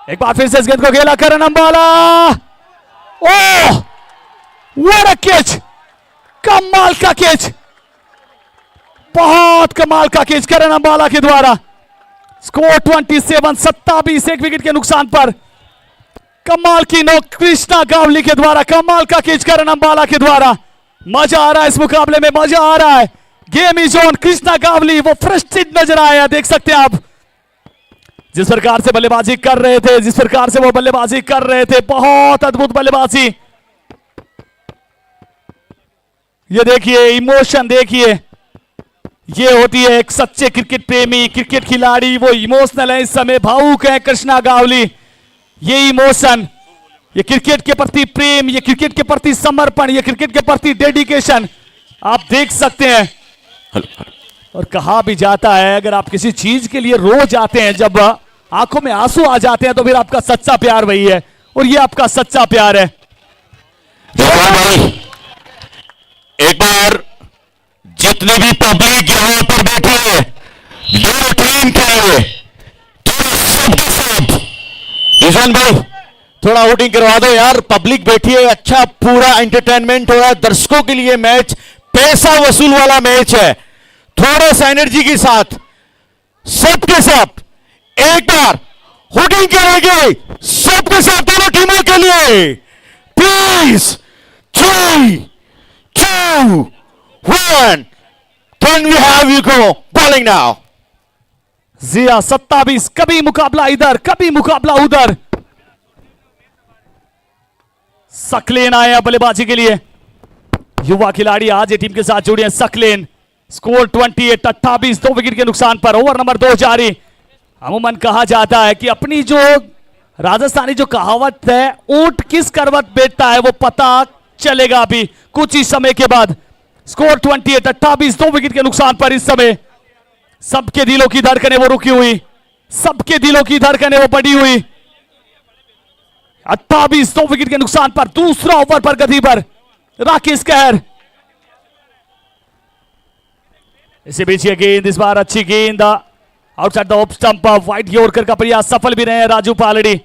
एक बार फिर से इस गेंद को खेला Karan Ambala. Oh what a catch, कमाल का कैच, बहुत कमाल का कैच करन अंबाला के द्वारा। स्कोर 27, 27 एक विकेट के नुकसान पर। कमाल की नोक कृष्णा गावली के द्वारा, कमाल का कैच करन अंबाला के द्वारा। मजा आ रहा है इस मुकाबले में, मजा आ रहा है। Game is on. Krishna Gawali वो फ्रस्ट्रेटेड नजर आया, देख सकते हैं आप, जिस प्रकार से बल्लेबाजी कर रहे थे, जिस प्रकार से वो बल्लेबाजी कर रहे थे, बहुत अद्भुत बल्लेबाजी। ये देखिए इमोशन, देखिए ये होती है एक सच्चे क्रिकेट प्रेमी, क्रिकेट खिलाड़ी, वो इमोशनल है इस समय, भावुक है कृष्णा गावली। ये इमोशन, ये क्रिकेट के प्रति प्रेम, ये क्रिकेट के प्रति समर्पण, ये क्रिकेट के प्रति डेडिकेशन आप देख सकते हैं। और कहा भी जाता है अगर आप किसी चीज के लिए रो जाते हैं, जब आंखों में आंसू आ जाते हैं, तो फिर आपका सच्चा प्यार वही है, और ये आपका सच्चा प्यार है। एक बार जितनी भी पब्लिक यहां पर बैठी है, दो टीम के लिए सबके साथ ईशान भाई थोड़ा वोटिंग करवा दो यार, पब्लिक बैठी है, अच्छा पूरा एंटरटेनमेंट हो रहा है दर्शकों के लिए। मैच पैसा वसूल वाला मैच है, थोड़ा सा एनर्जी के साथ सबके साथ एक बार वोटिंग करेंगे सबके साथ दोनों टीमों के लिए, please. 3, 2, 1, can we have you go bowling now. Jiya 27, कभी मुकाबला इधर, कभी मुकाबला उधर। सकलेन आए हैं बल्लेबाजी के लिए, युवा खिलाड़ी आज ये टीम के साथ जुड़े हैं सकलेन। स्कोर 28, 28 2 विकेट के नुकसान पर। ओवर नंबर 2 जारी। अमूमन कहा जाता है कि अपनी जो राजस्थानी जो कहावत है, ऊंट किस करवट बैठता है वो पता चलेगा अभी कुछ ही समय के बाद। स्कोर 28, 28 2 विकेट के नुकसान पर। इस समय सबके दिलों की धड़कनें वो रुकी हुई, सबके दिलों की धड़कनें वो बढ़ी हुई। 28 2 विकेट के नुकसान पर। दूसरा ओवर पर गति पर राकेश कहर। इसी बीच ये गेंद, इस बार अच्छी गेंद outside the off stump, wide yorker का प्रयास सफल भी रहे राजू पालड़ी।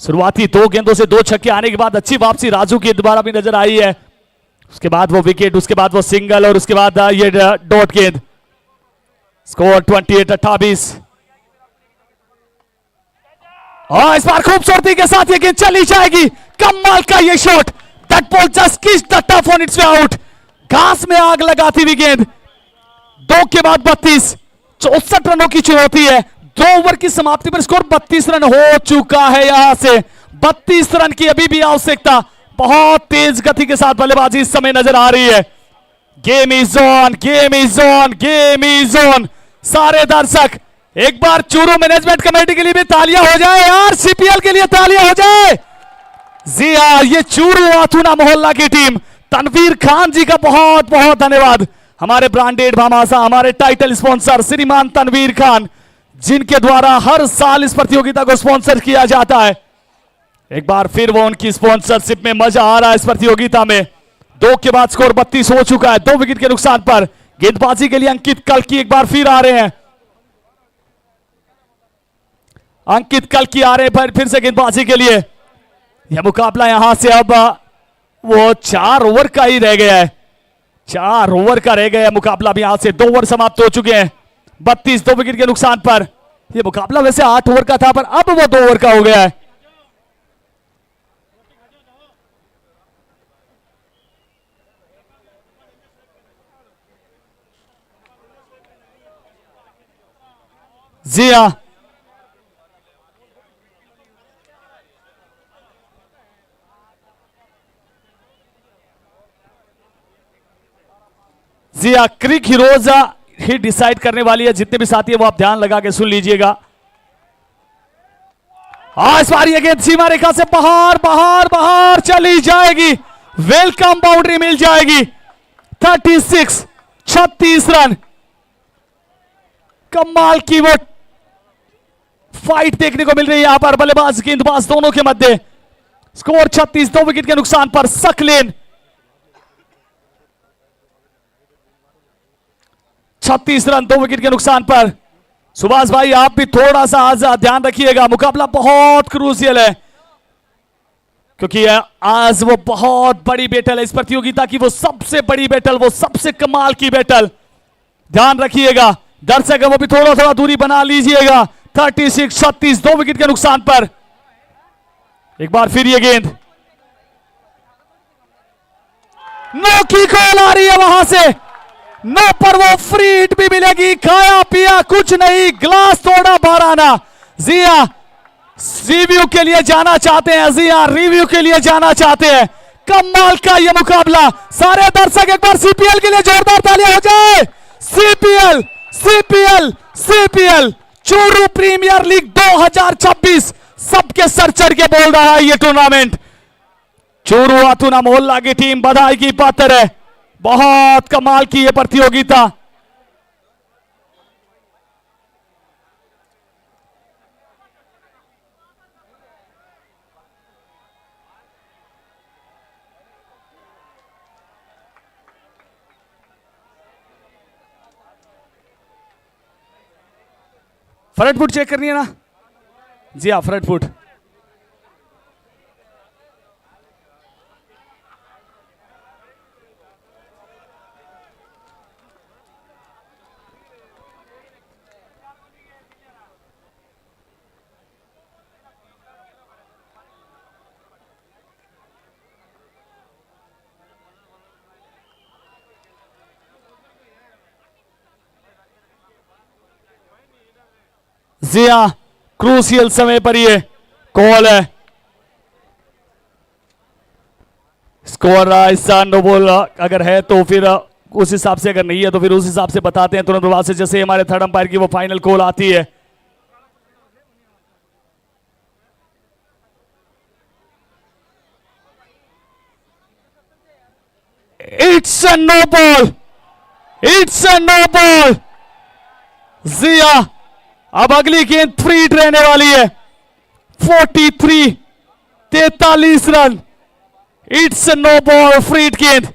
शुरुआती 2 गेंदों से 2 छक्के आने के बाद अच्छी वापसी राजू की दोबारा भी नजर आई है। उसके बाद वो विकेट, उसके बाद वो सिंगल, और उसके बाद ये डॉट गेंद। स्कोर 28, 28। और इस बार खूबसूरती के साथ ये गेंद चली जाएगी। कमाल का ये shot, that ball just kissed the tough on it's way out. घास में आग लगाती हुई गेंद। 2 के बाद 32, 64 रनों की चुनौती है। 2 ओवर की समाप्ति पर स्कोर 32 रन हो चुका है। यहां से 32 रन की अभी भी आवश्यकता। बहुत तेज गति के साथ बल्लेबाजी इस समय नजर आ रही है। Game is on, game is on, game is on. सारे दर्शक एक बार चूरू मैनेजमेंट कमेटी के लिए भी तालियां हो जाए यार, सीपीएल के लिए तालियां हो जाए। जी हाँ, ये चूरू आथुना मोहल्ला की टीम, तनवीर खान जी का बहुत बहुत धन्यवाद। हमारे ब्रांडेड भामाशा, हमारे टाइटल स्पॉन्सर श्रीमान तनवीर खान, जिनके द्वारा हर साल इस प्रतियोगिता को स्पॉन्सर किया जाता है। एक बार फिर वो उनकी स्पॉन्सरशिप में मजा आ रहा है इस प्रतियोगिता में। 2 के बाद स्कोर 32 हो चुका है, 2 विकेट के नुकसान पर। गेंदबाजी के लिए अंकित कल्की एक बार फिर आ रहे हैं। अंकित कल्की आ रहे हैं फिर से गेंदबाजी के लिए। यह मुकाबला यहां से अब वो 4 ओवर का ही रह गया है, 4 ओवर का रह गया मुकाबला। भी यहां से 2 ओवर समाप्त हो चुके हैं। 32 2 विकेट के नुकसान पर। यह मुकाबला वैसे 8 ओवर का था, पर अब वो 2 ओवर का हो गया है। जी हाँ, जी हाँ, क्रिक हीरोज ही डिसाइड करने वाली है। जितने भी साथी है वो आप ध्यान लगा के सुन लीजिएगा। इस बार ये गेंद सीमा रेखा से बाहर बाहर बाहर चली जाएगी। वेलकम बाउंड्री मिल जाएगी। 36 रन। कमाल की वो फाइट देखने को मिल रही है यहां पर बल्लेबाज गेंदबाज दोनों के मध्य। स्कोर 36 2 विकेट के नुकसान पर। सकलेन 36 रन 2 विकेट के नुकसान पर। सुभाष भाई आप भी थोड़ा सा आज ध्यान रखिएगा, मुकाबला बहुत क्रूशियल है क्योंकि आज वो बहुत बड़ी बैटल है इस प्रतियोगिता की, वो सबसे बड़ी बैटल, वो सबसे कमाल की बैटल। ध्यान रखिएगा दर्शक वो भी थोड़ा थोड़ा दूरी बना लीजिएगा। 36-36 2 विकेट के नुकसान पर। एक बार फिर ये गेंद नो की कॉल आ रही है वहां से, नो पर वो फ्री हिट भी मिलेगी। खाया पिया कुछ नहीं, ग्लास तोड़ा बाराना। जिया रिव्यू के लिए जाना चाहते हैं, जिया रिव्यू के लिए जाना चाहते हैं। कमाल का ये मुकाबला, सारे दर्शक एक बार सीपीएल के लिए जोरदार तालियां हो जाए। CPL CPL CPL Churu premier league 2026 सबके सर चढ़ के बोल रहा है ये टूर्नामेंट। चूरू आतुना मोहल्ला की टीम बधाई की पात्र है, बहुत कमाल की ये प्रतियोगिता। फ्रंट फुट चेक करनी है ना जी हाँ, फ्रंट फुट। जी हाँ, क्रूशियल समय पर ये कॉल है। स्कोर नो बॉल अगर है तो फिर उस हिसाब से, अगर नहीं है तो फिर उस हिसाब से बताते हैं तुरंत बाद से, जैसे हमारे थर्ड अंपायर की वो फाइनल कॉल आती है। It's a no ball, it's a no ball. Jiya अब अगली गेंद फ्री हिट रहने वाली है। 43 run. It's no ball, free hit गेंद।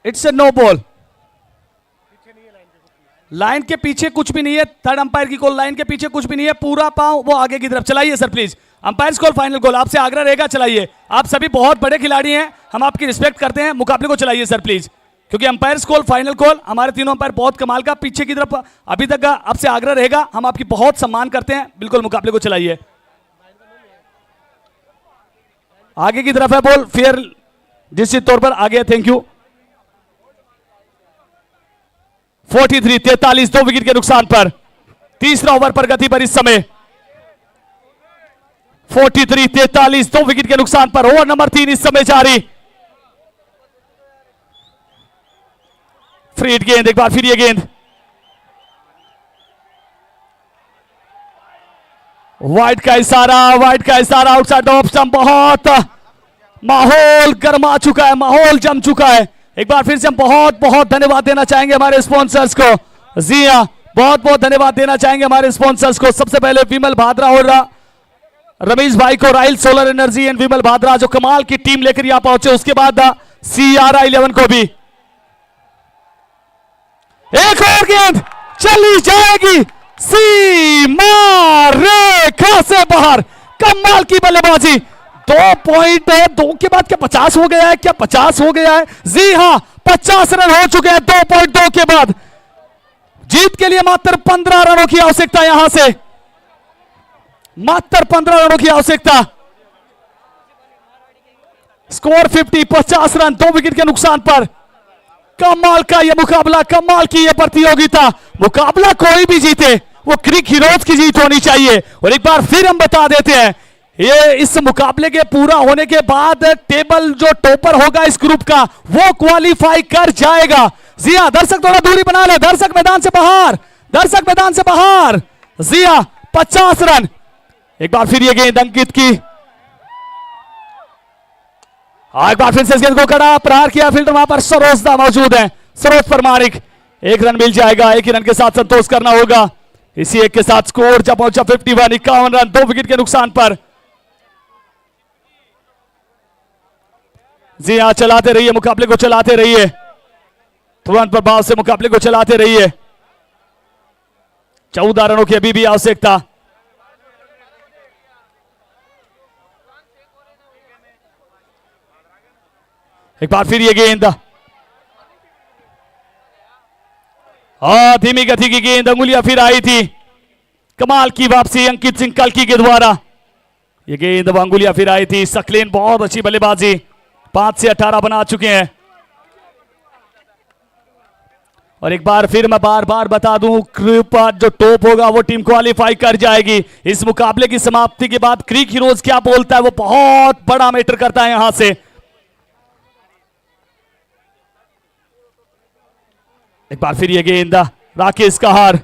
It's a no ball. Line के पीछे कुछ भी नहीं है, थर्ड अंपायर की कॉल, लाइन के पीछे कुछ भी नहीं है, पूरा पांव वो आगे की तरफ। चलाइए sir please, umpire call final call, आपसे आग्रह रहेगा चलाइए। आप सभी बहुत बड़े खिलाड़ी हैं, हम आपकी रिस्पेक्ट करते हैं, मुकाबले को चलाइए सर प्लीज, क्योंकि अंपायर कॉल फाइनल कॉल, हमारे तीनों अंपायर बहुत कमाल का, पीछे की तरफ अभी तक आपसे आग्रह रहेगा, हम आपकी बहुत सम्मान करते हैं, बिल्कुल मुकाबले को चलाइए। आगे की तरफ है बॉल, फेयर निश्चित तौर पर आगे, थैंक यू। 43 2 विकेट के नुकसान पर। तीसरा ओवर पर गति पर इस समय 43 2 विकेट के नुकसान पर। ओवर नंबर 3 इस समय जारी। फ्री हिट गेंद, एक बार फिर ये गेंद वाइड का इशारा, वाइड का इशारा, आउटसाइड ऑफ स्टंप। बहुत माहौल गर्मा चुका है, माहौल जम चुका है। एक बार फिर से हम बहुत बहुत धन्यवाद देना चाहेंगे हमारे स्पॉन्सर्स को। जी हाँ, बहुत बहुत धन्यवाद देना चाहेंगे हमारे स्पॉन्सर्स को। सबसे पहले विमल भाद्रा और रमेश भाई को, राइल solar energy and Vimal Bhadra जो कमाल की टीम लेकर यहां पहुंचे। उसके बाद CR11 को भी। एक और गेंद चली जाएगी सीमा रेखा से बाहर। कमाल की बल्लेबाजी। 2 पॉइंट है, 2 के बाद क्या 50 हो गया है? क्या 50 हो गया है? जी हां, 50 रन हो चुके हैं 2.2 के बाद। जीत के लिए मात्र 15 रनों की आवश्यकता, यहां से मात्र 15 रनों की आवश्यकता। स्कोर 50 रन 2 विकेट के नुकसान पर। कमाल का यह मुकाबला, कमाल की यह प्रतियोगिता। मुकाबला कोई भी जीते वो क्रिक हीरोज की जीत होनी चाहिए। और एक बार फिर हम बता देते हैं, ये इस मुकाबले के पूरा होने के बाद टेबल जो टॉपर होगा इस ग्रुप का वो क्वालिफाई कर जाएगा। जिया दर्शक थोड़ा दूरी बना ले, दर्शक मैदान से बाहर, दर्शक मैदान से बाहर। जिया 50 रन। एक बार फिर ये गेंद अंकित की, एक बार फिर से इस गेंद को कड़ा प्रहार किया फील्डर वहां पर सरोजदा मौजूद है, सरोज परमारिक। एक रन मिल जाएगा, एक ही रन के साथ संतोष करना होगा। इसी एक के साथ स्कोर जब पहुंचा 51, 51 रन 2 विकेट के नुकसान पर। जी हां, चलाते रहिए मुकाबले को, चलाते रहिए, तुरंत प्रभाव से मुकाबले को चलाते रहिए। 14 रनों की अभी भी आवश्यकता। एक बार फिर ये गेंद, धीमी गति की गेंद, अंगुलियां फिर आई थी। कमाल की वापसी अंकित सिंह कल्की के द्वारा। ये गेंद अंगुलियां फिर आई थी। सकलेन बहुत अच्छी बल्लेबाजी, 5 से 18 बना चुके हैं। और एक बार फिर मैं बार बार बता दूं, जो टॉप होगा वो टीम क्वालिफाई कर जाएगी। इस मुकाबले की समाप्ति के बाद क्रिक हीरोज क्या बोलता है वो बहुत बड़ा मैटर करता है यहां से। एक बार फिर ये गेंद, राकेश कहार,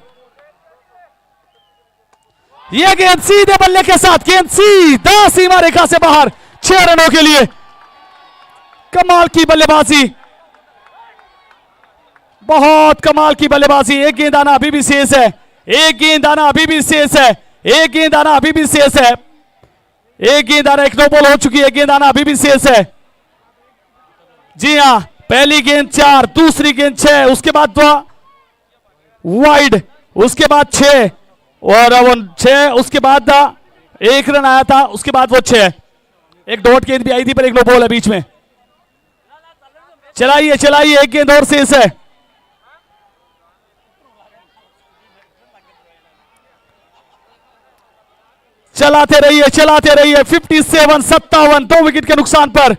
ये गेंद सीधे बल्ले के साथ, गेंद सीधा सीमा रेखा से बाहर, 6 रनों के लिए। कमाल की बल्लेबाजी, बहुत कमाल की बल्लेबाजी। एक गेंद आना अभी भी शेष है, एक गेंद आना अभी भी शेष है, एक गेंद आना अभी भी शेष है, एक गेंद आना, एक नो बॉल हो चुकी है, गेंद आना अभी भी शेष है। जी हां, पहली गेंद 4, दूसरी गेंद 6, उसके बाद वाइड, उसके बाद 6 और वो 6, उसके बाद 1 रन आया था, उसके बाद वो 6। एक डॉट गेंद भी आई थी पर एक नो बॉल है बीच में। चलाइए चलाइए, एक गेंद और शेष है। चलाते रहिए चलाते रहिए। 57, 57, 2 विकेट के नुकसान पर।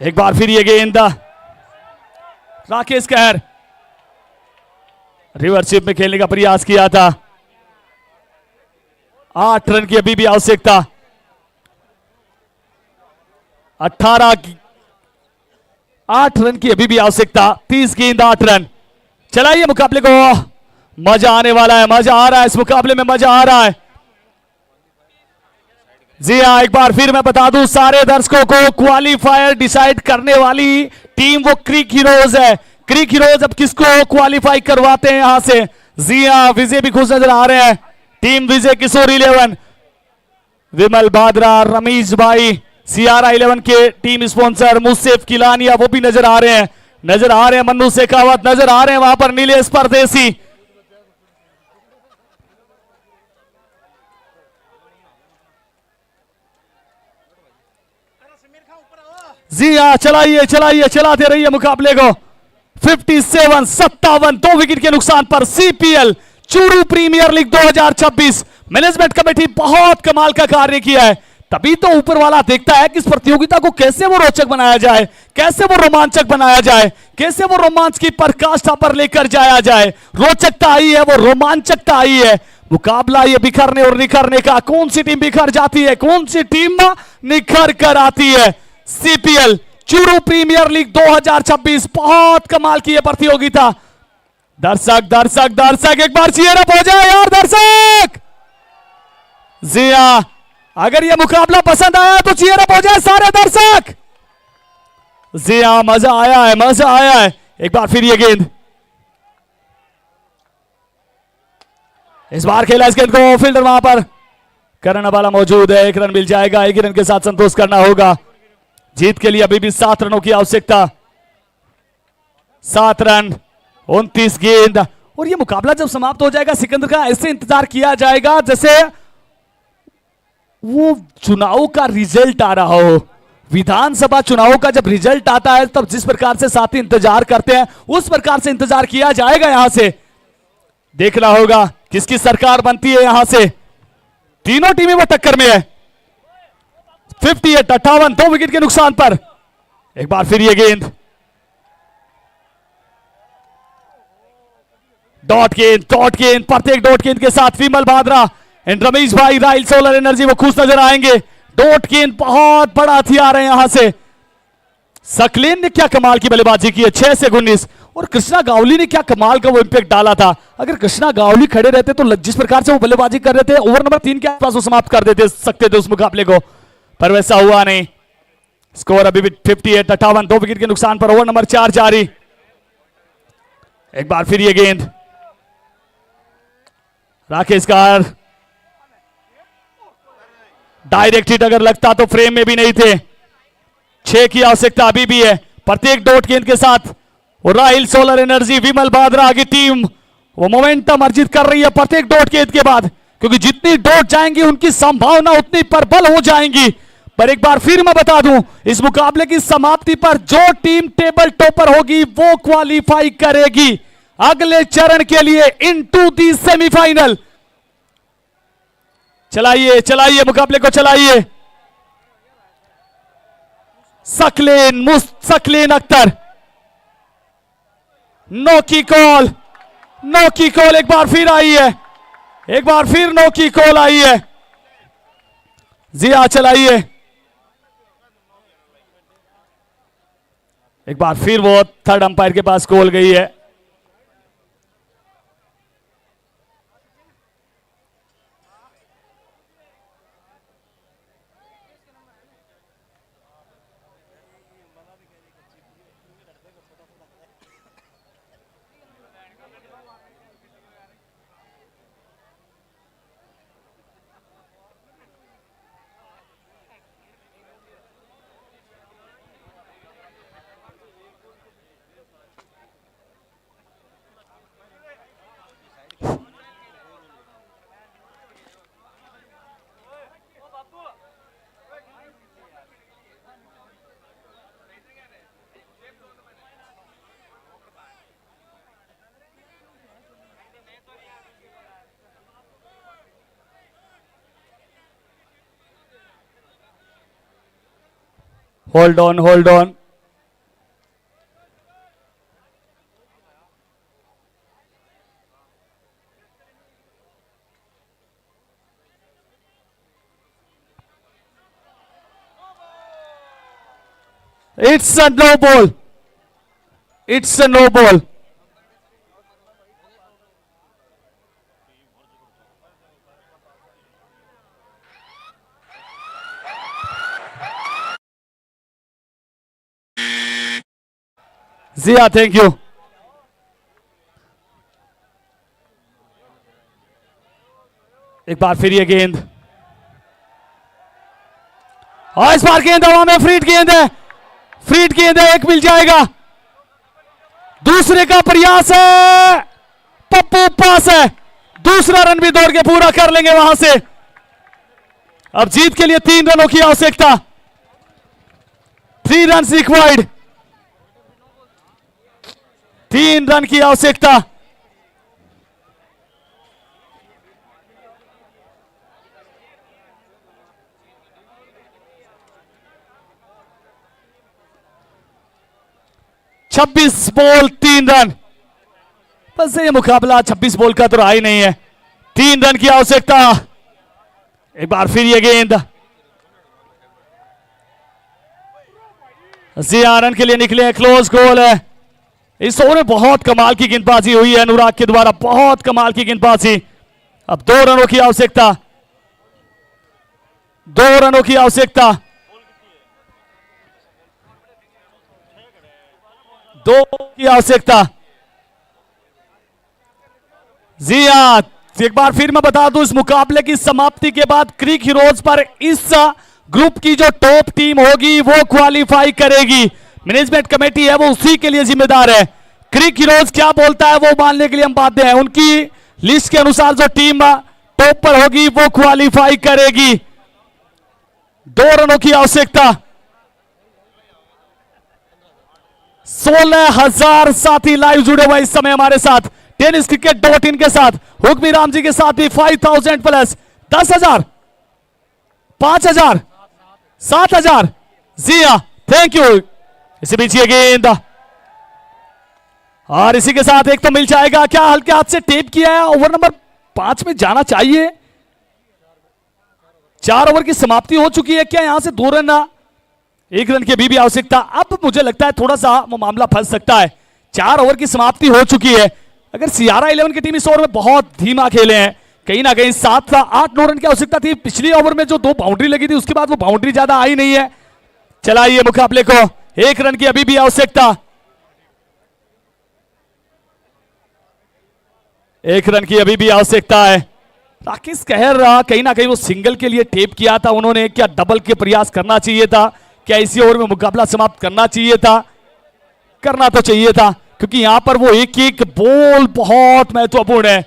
एक बार फिर ये गेंद, राकेश कहर रिवर्सशिप में खेलने का प्रयास किया था। 8 रन की अभी भी आवश्यकता। 8 रन की अभी भी आवश्यकता। 30 गेंद 8 रन। चलाइए मुकाबले को, मजा आने वाला है, मजा आ रहा है, इस मुकाबले में मजा आ रहा है। जी हां, एक बार फिर मैं बता दूं सारे दर्शकों को, क्वालिफायर डिसाइड करने वाली टीम वो क्रिक हीरोज है। क्रिक हीरोज अब किसको क्वालिफाई करवाते हैं यहां से। जी हां, विजय भी खुश नजर आ रहे हैं। टीम विजय किशोर 11, विमल बादरा, रमीश भाई, सियारा 11 के टीम स्पॉन्सर मुसेफ किलानिया वो भी नजर आ रहे हैं, नजर आ रहे हैं। मन्नू शेखावत नजर आ रहे हैं वहां पर, नीलेश परदेसी। जी हां, चलाइए चलाइए, चलाते रहिए मुकाबले को। 57, 57, 2 विकेट के नुकसान पर। CPL Churu premier league 2026 management committee बहुत कमाल का कार्य किया है। तभी तो ऊपर वाला देखता है कि इस प्रतियोगिता को कैसे वो रोचक बनाया जाए, कैसे वो रोमांचक बनाया जाए, कैसे वो रोमांच की पराकाष्ठा पर लेकर जाया जाए। रोचकता आई है, वो रोमांचकता आई है। मुकाबला ये बिखरने और निखरने का, कौन सी टीम बिखर जाती है, कौन सी टीम निखर कर आती है। सीपीएल चूरू प्रीमियर लीग 2026 बहुत कमाल की यह प्रतियोगिता। दर्शक दर्शक दर्शक एक बार चीयर अप हो जाए यार दर्शक। जी हां, अगर यह मुकाबला पसंद आया तो चीयर अप हो जाए सारे दर्शक। जी हां, मजा आया है, मजा आया है। एक बार फिर ये गेंद, इस बार खेला इस गेंद को, फील्डर वहां पर करण वाला मौजूद है। 1 रन मिल जाएगा, 1 रन के साथ संतोष करना होगा। जीत के लिए अभी भी 7 रनों की आवश्यकता। 7 रन, 29 गेंद। और ये मुकाबला जब समाप्त हो जाएगा सिकंदर का, ऐसे इंतजार किया जाएगा जैसे वो चुनाव का रिजल्ट आ रहा हो। विधानसभा चुनाव का जब रिजल्ट आता है तब जिस प्रकार से साथी इंतजार करते हैं उस प्रकार से इंतजार किया जाएगा। यहां से देखना होगा किसकी सरकार बनती है। यहां से तीनों टीमें वो टक्कर में है। 58, 58, 2 विकेट के नुकसान पर। एक बार फिर ये गेंद, डॉट गेंद, डॉट गेंद, प्रत्येक डॉट गेंद के साथ विमल बादरा एंड रमेश भाई राइल सोलर एनर्जी वो खुश नजर आएंगे। डॉट गेंद बहुत बड़ा हथियार है यहां से। सकलेन ने क्या कमाल की बल्लेबाजी की है। 6 से 19 और कृष्णा गावली ने क्या कमाल का वो इंपैक्ट डाला था। अगर कृष्णा गावली खड़े रहते तो जिस प्रकार से वो बल्लेबाजी कर रहे थे, ओवर नंबर 3 के आसपास वो समाप्त कर देते सकते थे उस मुकाबले को, पर वैसा हुआ नहीं। स्कोर अभी भी 58-58, 2 विकेट के नुकसान पर ओवर नंबर 4 जारी। एक बार फिर ये गेंद राकेश कार, डायरेक्ट हिट अगर लगता तो फ्रेम में भी नहीं थे। 6 की आवश्यकता अभी भी है प्रत्येक डॉट गेंद के साथ। और राहिल सोलर एनर्जी विमल बादरा की टीम वो मोमेंटम अर्जित कर रही है प्रत्येक डॉट गेंद के बाद, क्योंकि जितनी डॉट जाएंगी उनकी संभावना उतनी प्रबल हो जाएंगी। पर एक बार फिर मैं बता दूं, इस मुकाबले की समाप्ति पर जो टीम टेबल टॉपर होगी वो क्वालिफाई करेगी अगले चरण के लिए इनटू दी सेमीफाइनल। चलाइए चलाइए मुकाबले को चलाइए। सकलेन अख्तर, नो की कॉल, नो की कॉल एक बार फिर आई है, एक बार फिर नो की कॉल आई है। जिया चलाइए, एक बार फिर वो थर्ड अंपायर के पास कॉल गई है। Hold on, hold on. It's a no ball. It's a no ball. Jiya thank you. एक बार फिर ये गेंद, और इस बार गेंद हवा में, फ्रीड गेंद है, फ्रीड गेंद है, एक मिल जाएगा। दूसरे का प्रयास है, पप्पू पास है, दूसरा रन भी दौड़ के पूरा कर लेंगे वहां से। अब जीत के लिए 3 रनों की आवश्यकता, 3 रन रिक्वायर्ड, 3 रन की आवश्यकता। छब्बीस बॉल 3 रन, बस ये मुकाबला 26 बॉल का तो रहा ही नहीं है। 3 रन की आवश्यकता। एक बार फिर ये गेंद, जिया रन के लिए निकले, क्लोज गोल है। इस ओवर में बहुत कमाल की गेंदबाजी हुई है अनुराग के द्वारा, बहुत कमाल की गेंदबाजी। अब 2 रनों की आवश्यकता, 2 रनों की आवश्यकता, 2 की आवश्यकता। जिया एक बार फिर मैं बता दूं, इस मुकाबले की समाप्ति के बाद क्रिक हीरोज पर इस ग्रुप की जो टॉप टीम होगी वो क्वालिफाई करेगी। मैनेजमेंट कमेटी है वो उसी के लिए जिम्मेदार है। क्रिक हीरोज क्या बोलता है वो मानने के लिए हम बाध्य हैं। उनकी लिस्ट के अनुसार जो टीम टॉप पर होगी वो क्वालिफाई करेगी। 2 रनों की आवश्यकता। 16,000 साथी लाइव जुड़े हुए इस समय हमारे साथ टेनिस क्रिकेट .in के साथ। हुक्मी राम जी के साथ भी 5,000 प्लस, 10,000, 5,000, 7,000। Jiya thank you. इसी बीच ये गेंद, और इसी के साथ एक तो मिल जाएगा। क्या हल्के हाथ से टेप किया है, ओवर नंबर 5 में जाना चाहिए। 4 ओवर की समाप्ति हो चुकी है। क्या यहां से 2 रन, 1 रन की भी आवश्यकता। अब मुझे लगता है थोड़ा सा वो मामला फंस सकता है, 4 ओवर की समाप्ति हो चुकी है। अगर सियारा 11 की टीम इस ओवर में बहुत धीमा खेले हैं, कहीं ना कहीं 7-8-9 रन की आवश्यकता थी। पिछली ओवर में जो 2 बाउंड्री लगी थी उसके बाद वो बाउंड्री ज्यादा आई नहीं है। चलाइए मुकाबले को, 1 रन की अभी भी आवश्यकता, 1 रन की अभी भी आवश्यकता है। राकेश कहर कहीं ना कहीं वो सिंगल के लिए टेप किया था उन्होंने, क्या डबल के प्रयास करना चाहिए था, क्या इसी ओवर में मुकाबला समाप्त करना चाहिए था? करना तो चाहिए था, क्योंकि यहां पर वो एक एक बॉल बहुत महत्वपूर्ण है,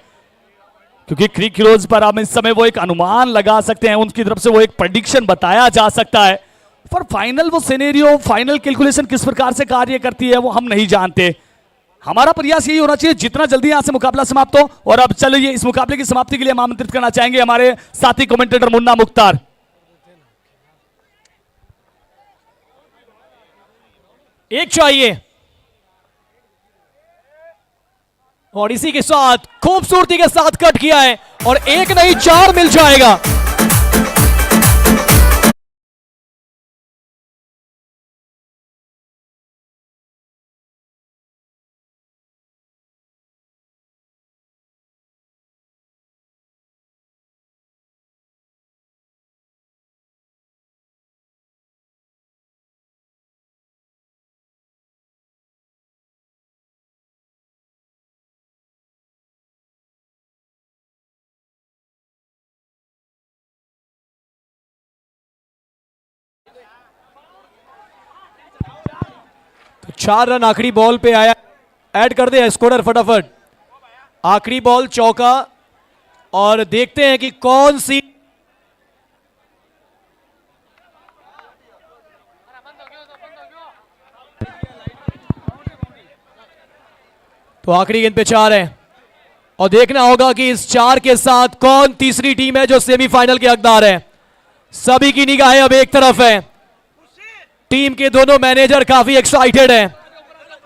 क्योंकि क्रिक हीरोज पर आप इस समय वो एक अनुमान लगा सकते हैं, उनकी तरफ से वो एक प्रेडिक्शन बताया जा सकता है, पर फाइनल वो सिनेरियो, फाइनल कैलकुलेशन किस प्रकार से कार्य करती है वो हम नहीं जानते। हमारा प्रयास यही होना चाहिए जितना जल्दी यहां से मुकाबला समाप्त हो। और अब चलिए इस मुकाबले की समाप्ति के लिए हम आमंत्रित करना चाहेंगे हमारे साथी कमेंटेटर मुन्ना मुख्तार। एक चाहिए और इसी के साथ खूबसूरती के साथ कट किया है और 1 नहीं 4 मिल जाएगा। तो 4 रन आखिरी बॉल पे आया, ऐड कर दे स्कोरर फटाफट। आखिरी बॉल चौका और देखते हैं कि कौन सी तो आखिरी गेंद पे 4 है और देखना होगा कि इस 4 के साथ कौन तीसरी टीम है जो सेमीफाइनल के हकदार है। सभी की निगाहें अब एक तरफ है, टीम के दोनों मैनेजर काफी एक्साइटेड हैं।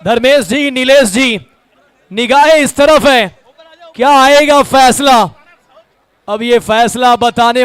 धर्मेश जी, नीलेश जी, निगाहें इस तरफ है, क्या आएगा फैसला? अब ये फैसला बताने